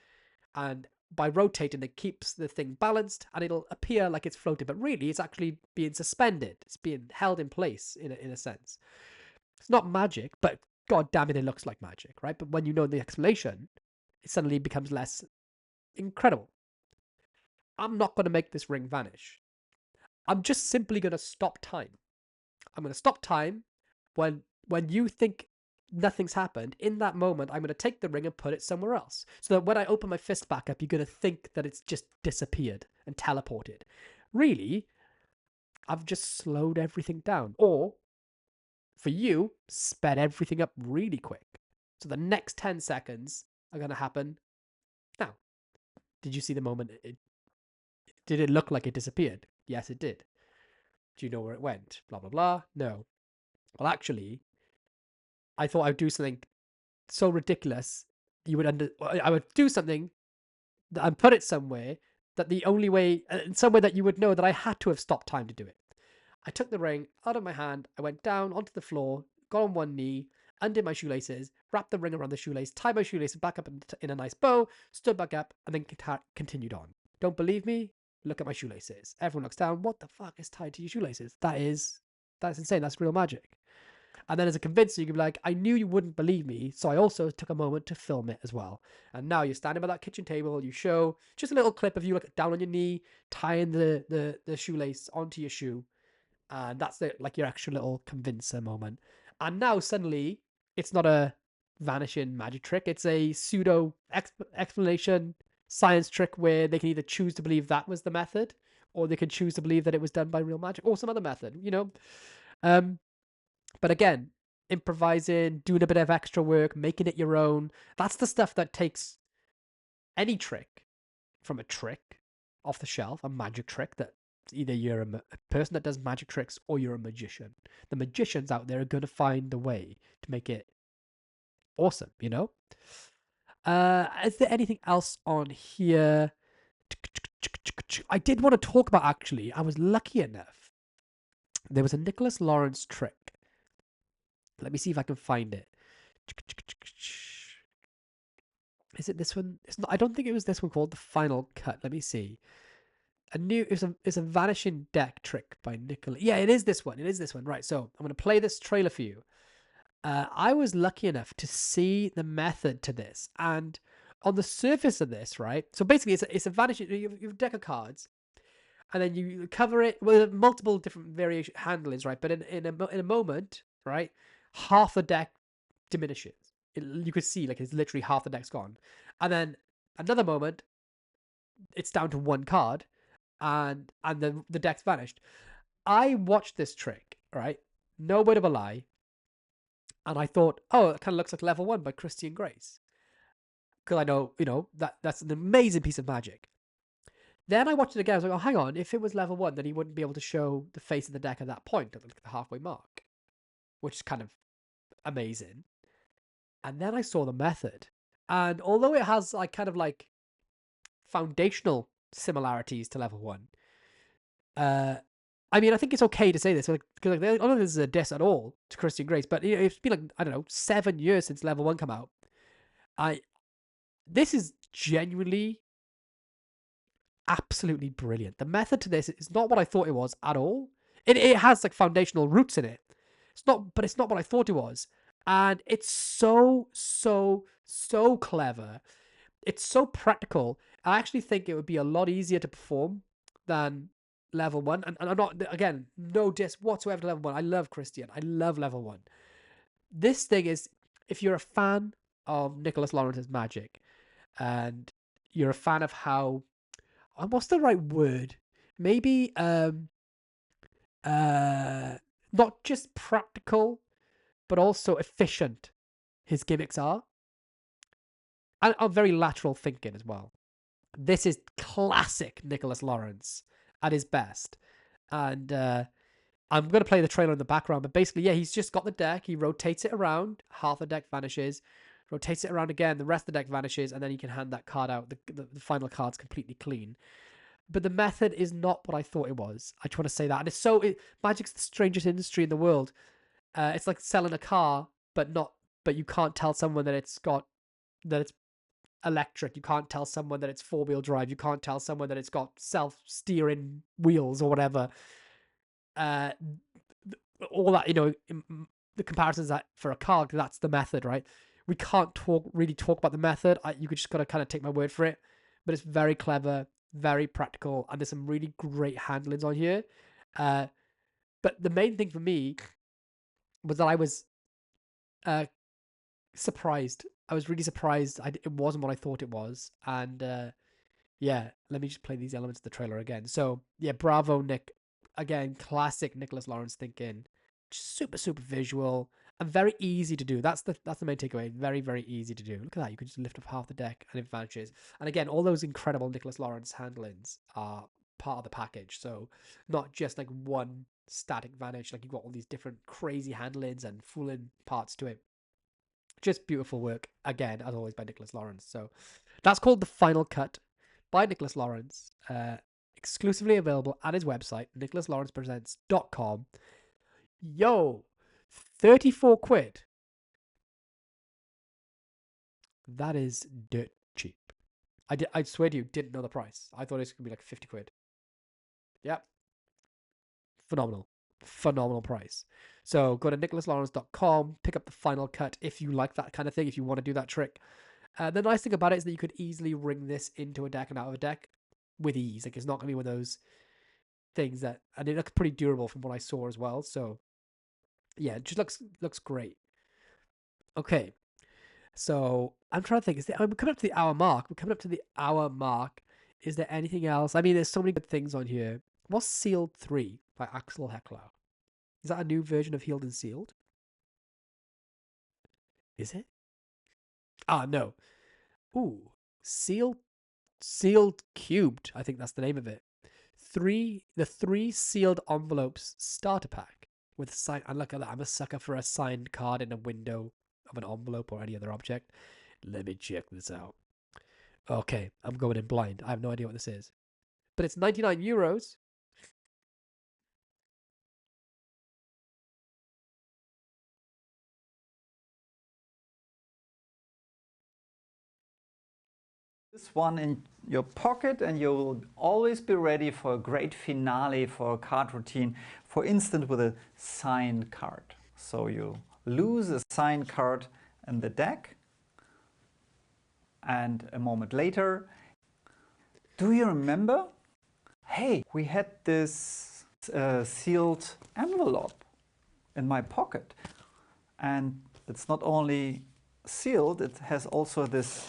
and by rotating it keeps the thing balanced and it'll appear like it's floating, but really it's actually being suspended. It's being held in place in a sense. It's not magic, but god damn it looks like magic, right? But when you know the explanation, it suddenly becomes less incredible. I'm not going to make this ring vanish. I'm just simply going to stop time. I'm going to stop time when you think nothing's happened. In that moment, I'm going to take the ring and put it somewhere else. So that when I open my fist back up, you're going to think that it's just disappeared and teleported. Really, I've just slowed everything down. Or, for you, sped everything up really quick. So the next 10 seconds are going to happen now. Did you see the moment? Did it look like it disappeared? Yes, it did. Do you know where it went? Blah, blah, blah. No. Well, actually, I thought I'd do something so ridiculous. I would do something and put it somewhere that the only way, somewhere that you would know that I had to have stopped time to do it. I took the ring out of my hand. I went down onto the floor, got on one knee, undid my shoelaces, wrapped the ring around the shoelace, tied my shoelaces back up in a nice bow, stood back up, and then continued on. Don't believe me? Look at my shoelaces. Everyone looks down. What the fuck is tied to your shoelaces? That's insane. That's real magic. And then as a convincer, you can be like, I knew you wouldn't believe me, so I also took a moment to film it as well. And now you're standing by that kitchen table, you show just a little clip of you like down on your knee, tying the shoelace onto your shoe. And that's like your extra little convincer moment. And now suddenly, it's not a vanishing magic trick. It's a pseudo explanation science trick where they can either choose to believe that was the method, or they can choose to believe that it was done by real magic or some other method, you know? But again, improvising, doing a bit of extra work, making it your own. That's the stuff that takes any trick from a trick off the shelf, a magic trick that either you're a person that does magic tricks or you're a magician. The magicians out there are going to find the way to make it awesome, you know? Is there anything else on here? I did want to talk about, actually, I was lucky enough. There was a Nicholas Lawrence trick. Let me see if I can find it. Is it this one? It's not. I don't think it was this one called The Final Cut. Let me see. It's a vanishing deck trick by Nicholas. Yeah, it is this one. It is this one. Right. So I'm going to play this trailer for you. I was lucky enough to see the method to this, and on the surface of this, right? So basically, it's a vanishing. You have a deck of cards, and then you cover it with multiple different variation handlings, right? But in a moment, right, half the deck diminishes. You could see like it's literally half the deck's gone, and then another moment, it's down to one card, and then the deck's vanished. I watched this trick, right? No word of a lie. And I thought, oh, it kind of looks like Level 1 by Christian Grace. Because I know, that's an amazing piece of magic. Then I watched it again. I was like, oh, hang on. If it was Level 1, then he wouldn't be able to show the face of the deck at that point, at the halfway mark. Which is kind of amazing. And then I saw the method. And although it has kind of foundational similarities to Level 1, I mean, I think it's okay to say this because I don't think this is a diss at all to Christian Grace, but it's been 7 years since Level 1 came out. This is genuinely absolutely brilliant. The method to this is not what I thought it was at all. It has foundational roots in it. But it's not what I thought it was. And it's so clever. It's so practical. I actually think it would be a lot easier to perform than Level 1. And I'm not, again, no diss whatsoever to Level 1. I love Christian. I love Level 1. This thing is, if you're a fan of Nicholas Lawrence's magic, and you're a fan of how, what's the right word? Maybe, not just practical, but also efficient his gimmicks are. And very lateral thinking as well. This is classic Nicholas Lawrence at his best. And I'm going to play the trailer in the background, but basically, yeah, he's just got the deck. He rotates it around. Half the deck vanishes. Rotates it around again. The rest of the deck vanishes. And then he can hand that card out. The final card's completely clean. But the method is not what I thought it was. I just want to say that. And magic's the strangest industry in the world. It's like selling a car, but you can't tell someone that it's electric. You can't tell someone that it's 4-wheel drive. You can't tell someone that it's got self-steering wheels or whatever. All that, the comparisons that for a car, that's the method, right? We can't really talk about the method. You just got to kind of take my word for it. But it's very clever, very practical, and there's some really great handlings on here. But the main thing for me was that I was surprised. I was really surprised. It wasn't what I thought it was. And yeah, let me just play these elements of the trailer again. So yeah, bravo, Nick. again, classic Nicholas Lawrence thinking. Super, super visual and very easy to do. That's the main takeaway. Very, very easy to do. Look at that. You can just lift up half the deck and it vanishes. And again, all those incredible Nicholas Lawrence handlings are part of the package. So not just like one static vanish. Like you've got all these different crazy handlings and fooling parts to it. Just beautiful work. Again, as always, by Nicholas Lawrence. So that's called The Final Cut by Nicholas Lawrence. Exclusively available at his website, nicholaslawrencepresents.com. Yo, 34 quid. That is dirt cheap. I swear to you, didn't know the price. I thought it was going to be like 50 quid. Yep. Phenomenal price. So go to nicholaslawrence.com, pick up The Final Cut if you like that kind of thing, if you want to do that trick. The nice thing about it is that you could easily ring this into a deck and out of a deck with ease. Like it's not going to be one of those things that, and it looks pretty durable from what I saw as well. So yeah, it just looks great. Okay, so I'm trying to think. We're coming up to the hour mark. Is there anything else? I mean, there's so many good things on here. What's Sealed³ by Axel Hecklau? Is that a new version of Healed and Sealed? Is it? Ah, no. Ooh, Sealed cubed. I think that's the name of it. The 3 sealed envelopes starter pack with sign. And look at that. I'm a sucker for a signed card in a window of an envelope or any other object. Let me check this out. Okay, I'm going in blind. I have no idea what this is, but it's €99. This one in your pocket and you will always be ready for a great finale for a card routine, for instance with a signed card. So you lose a signed card in the deck and a moment later, do you remember? Hey, we had this sealed envelope in my pocket and it's not only sealed, it has also this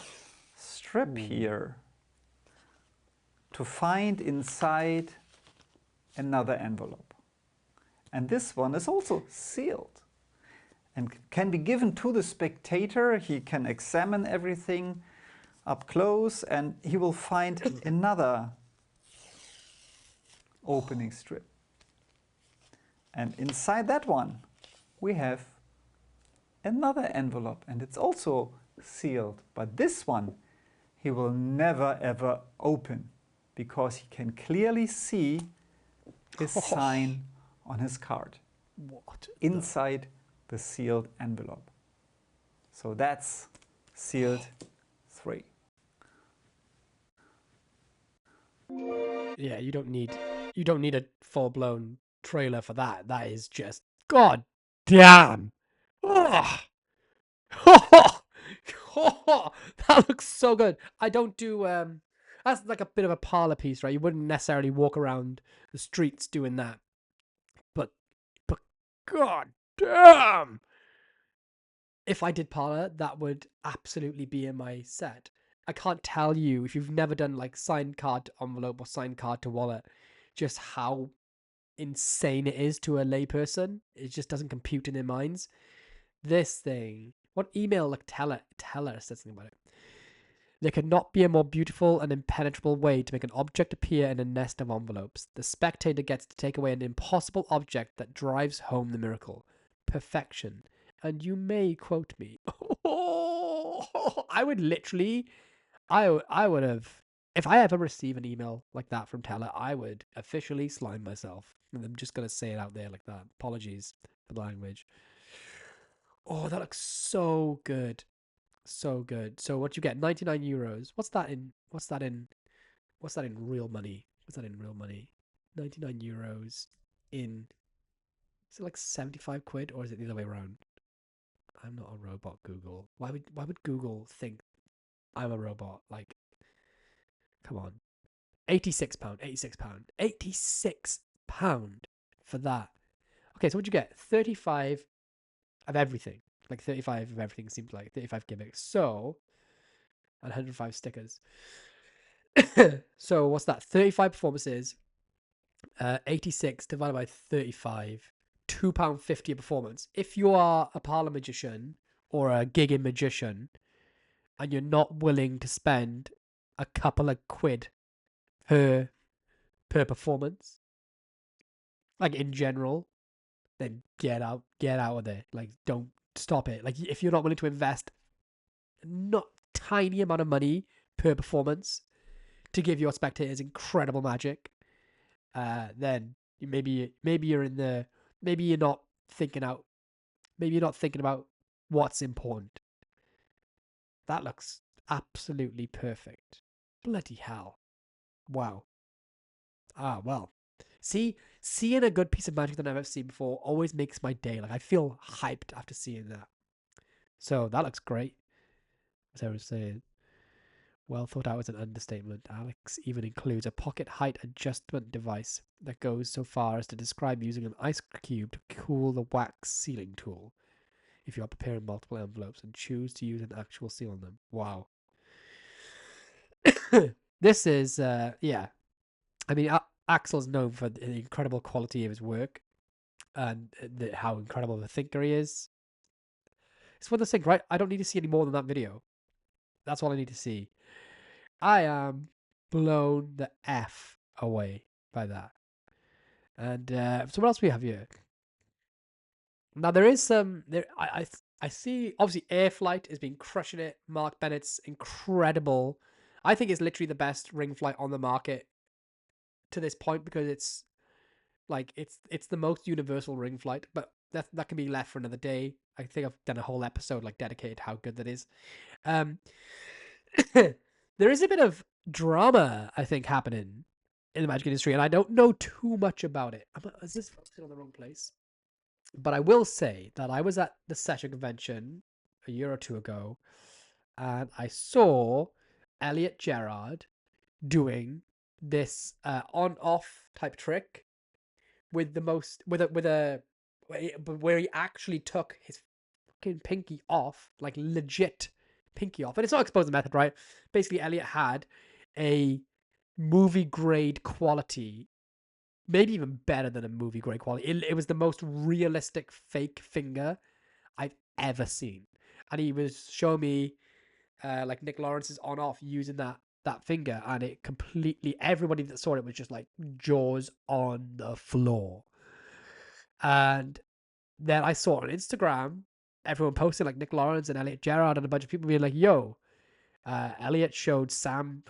strip here to find inside another envelope. And this one is also sealed and can be given to the spectator. He can examine everything up close and he will find another opening strip. And inside that one we have another envelope and it's also sealed, but this one he will never ever open because he can clearly see his sign on his card inside the sealed envelope. So that's Sealed³. Yeah, you don't need a full-blown trailer for that. That is just god damn. Oh. That looks so good. I don't do that's like a bit of a parlor piece, right? You wouldn't necessarily walk around the streets doing that. But god damn. If I did parlor, that would absolutely be in my set. I can't tell you, if you've never done like signed card to envelope or signed card to wallet, just how insane it is to a layperson. It just doesn't compute in their minds. This thing, what email like teller said something about it. There could not be a more beautiful and impenetrable way to make an object appear in a nest of envelopes. The spectator gets to take away an impossible object that drives home the miracle. Perfection. And you may quote me. I would literally, I would have, if I ever receive an email like that from Teller, I would officially slime myself. And I'm just going to say it out there like that. Apologies for the language. Oh, that looks so good. So good. So what you get? €99. What's that in real money? 99 euros in, is it like 75 quid or is it the other way around? I'm not a robot, Google. Why would Google think I'm a robot? Like, come on. £86. £86 for that. Okay, so what'd you get? 35 of everything. Like 35 of everything seems like 35 gimmicks. So, and 105 stickers. So what's that? 35 performances, 86 divided by 35, £2.50 a performance. If you are a parlor magician or a gigging magician and you're not willing to spend a couple of quid per performance, like in general, then get out of there. Like, don't stop it. Like, if you're not willing to invest not tiny amount of money per performance to give your spectators incredible magic, then maybe you're in the maybe you're not thinking about what's important. That looks absolutely perfect. Bloody hell. Wow. Well. See, seeing a good piece of magic that I've never seen before always makes my day. Like, I feel hyped after seeing that. So that looks great. As I was saying, well thought out is an understatement. Alex even includes a pocket height adjustment device that goes so far as to describe using an ice cube to cool the wax sealing tool if you are preparing multiple envelopes and choose to use an actual seal on them. Wow. This is, yeah. I mean, Axel's known for the incredible quality of his work and how incredible of a thinker he is. It's one of those things, right? I don't need to see any more than that video. That's all I need to see. I am blown the F away by that. And so what else we have here? Now there is some I see obviously Airflight has been crushing it. Mark Bennett's incredible. I think it's literally the best ring flight on the market to this point because it's like it's the most universal ring flight, but that can be left for another day. I think I've done a whole episode like dedicated to how good that is. There is a bit of drama, I think, happening in the magic industry, and I don't know too much about it. Is this still in the wrong place? But I will say that I was at the Session Convention a year or two ago, and I saw Elliot Gerard doing this on-off type trick with where he actually took his fucking pinky off, like legit pinky off. And it's not exposed method, right? Basically, Elliot had a movie grade quality, maybe even better than a movie grade quality. It was the most realistic fake finger I've ever seen. And he was showing me like Nick Lawrence's on off using that finger, and it completely, everybody that saw it was just like jaws on the floor. And then I saw on Instagram everyone posting like Nick Lawrence and Elliot Gerard and a bunch of people being like, yo, Elliot showed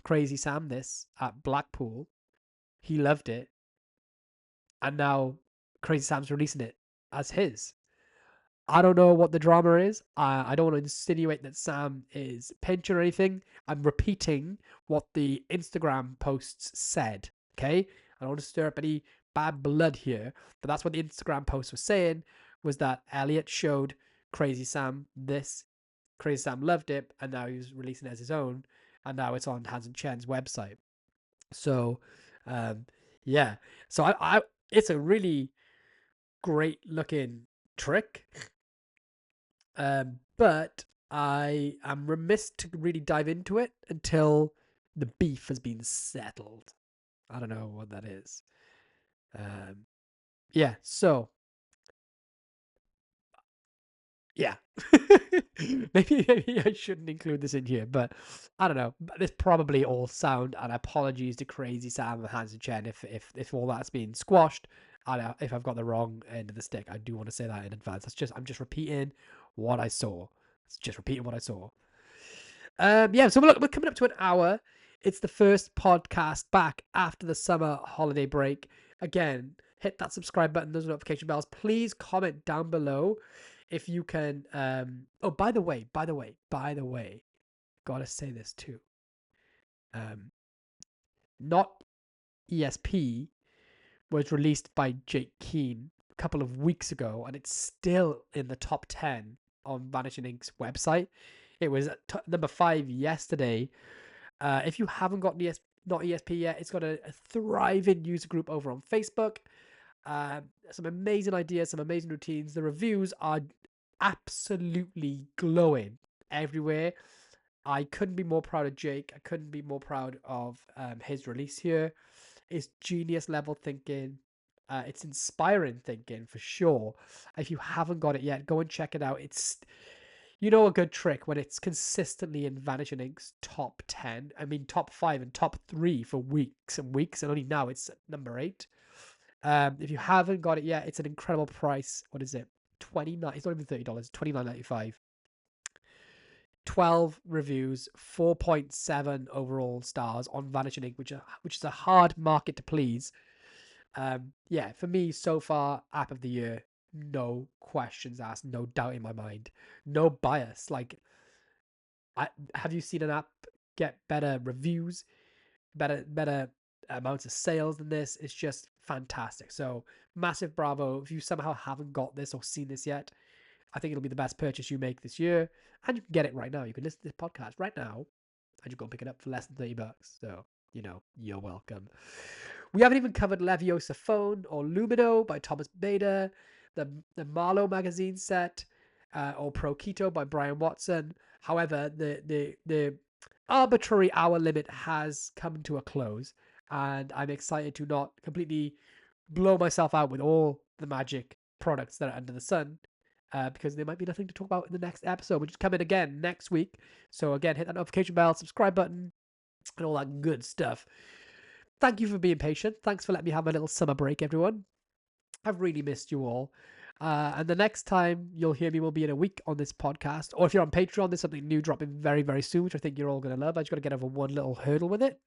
Crazy Sam this at Blackpool. He loved it. And now Crazy Sam's releasing it as his. I don't know what the drama is. I don't want to insinuate that Sam is pinching or anything. I'm repeating what the Instagram posts said. Okay? I don't want to stir up any bad blood here. But that's what the Instagram post was saying, was that Elliot showed Crazy Sam this. Crazy Sam loved it. And now he's releasing it as his own. And now it's on Hans and Chen's website. So, yeah. So I it's a really great looking trick. But I am remiss to really dive into it until the beef has been settled. I don't know what that is. Yeah, so yeah. maybe I shouldn't include this in here, but I don't know. This probably all sound, and apologies to Crazy Sam and Hans and Chen if all that's been squashed. If I've got the wrong end of the stick, I do want to say that in advance. I'm just repeating what I saw. Yeah, so we're coming up to an hour. It's the first podcast back after the summer holiday break. Again, hit that subscribe button, those notification bells. Please comment down below if you can. Oh, by the way, gotta say this too. Not ESP was released by Jake Keane a couple of weeks ago, and it's still in the top 10 on Vanishing Ink's website. It was number 5 yesterday. If you haven't got not ESP yet, it's got a thriving user group over on Facebook. Some amazing ideas, some amazing routines. The reviews are absolutely glowing everywhere. I couldn't be more proud of Jake. I couldn't be more proud of his release here. It's genius level thinking. It's inspiring thinking for sure. If you haven't got it yet, go and check it out. It's, you know, a good trick when it's consistently in Vanishing Inc.'s top 10. I mean, top 5 and top 3 for weeks and weeks, and only now it's at number 8. If you haven't got it yet, it's an incredible price. What is it? $29. It's not even $30. $29.95. 12 reviews, 4.7 overall stars on Vanishing Inc., which is a hard market to please. Yeah, for me so far, app of the year, no questions asked, no doubt in my mind, no bias. Like, have you seen an app get better reviews, better amounts of sales than this? It's just fantastic. So massive bravo. If you somehow haven't got this or seen this yet, I think it'll be the best purchase you make this year, and you can get it right now. You can listen to this podcast right now, and you go pick it up for less than $30. So, you know, you're welcome. We haven't even covered Leviosa Phone or Lumino by Thomas Bader, the Marlowe magazine set, or Pro Keto by Brian Watson. However, the arbitrary hour limit has come to a close, and I'm excited to not completely blow myself out with all the magic products that are under the sun. Because there might be nothing to talk about in the next episode, which is coming again next week. So again, hit that notification bell, subscribe button, and all that good stuff. Thank you for being patient. Thanks for letting me have a little summer break, everyone. I've really missed you all. And the next time you'll hear me will be in a week on this podcast. Or if you're on Patreon, there's something new dropping very, very soon, which I think you're all going to love. I just got to get over one little hurdle with it,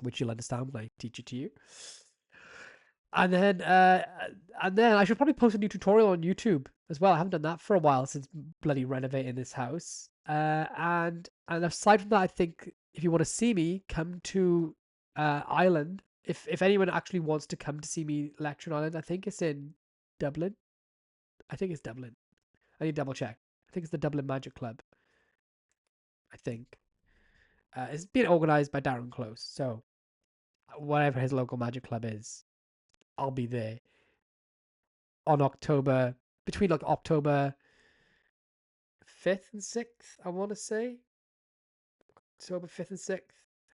which you'll understand when I teach it to you. And then I should probably post a new tutorial on YouTube as well. I haven't done that for a while since bloody renovating this house. And aside from that, I think if you want to see me, come to Ireland. If anyone actually wants to come to see me lecture in Ireland, I think it's in Dublin. I think it's Dublin. I need to double check. I think it's the Dublin Magic Club. I think. It's being organised by Darren Close. So whatever his local magic club is, I'll be there on between like October 5th and 6th, I want to say. October 5th and 6th.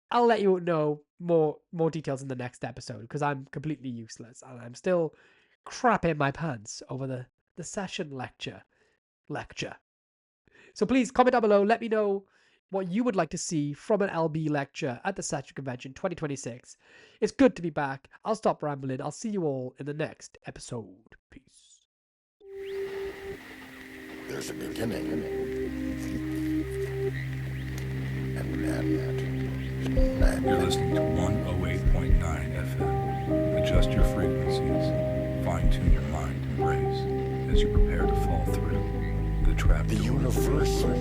I'll let you know more details in the next episode, because I'm completely useless and I'm still crapping my pants over the session lecture. So please comment down below. Let me know what you would like to see from an LB lecture at the Session Convention 2026. It's good to be back. I'll stop rambling. I'll see you all in the next episode. Peace. There's a beginning and an end. You're listening to 108.9 FM. Adjust your frequencies. Fine-tune your mind and brace as you prepare to fall through the trapdoor. The universal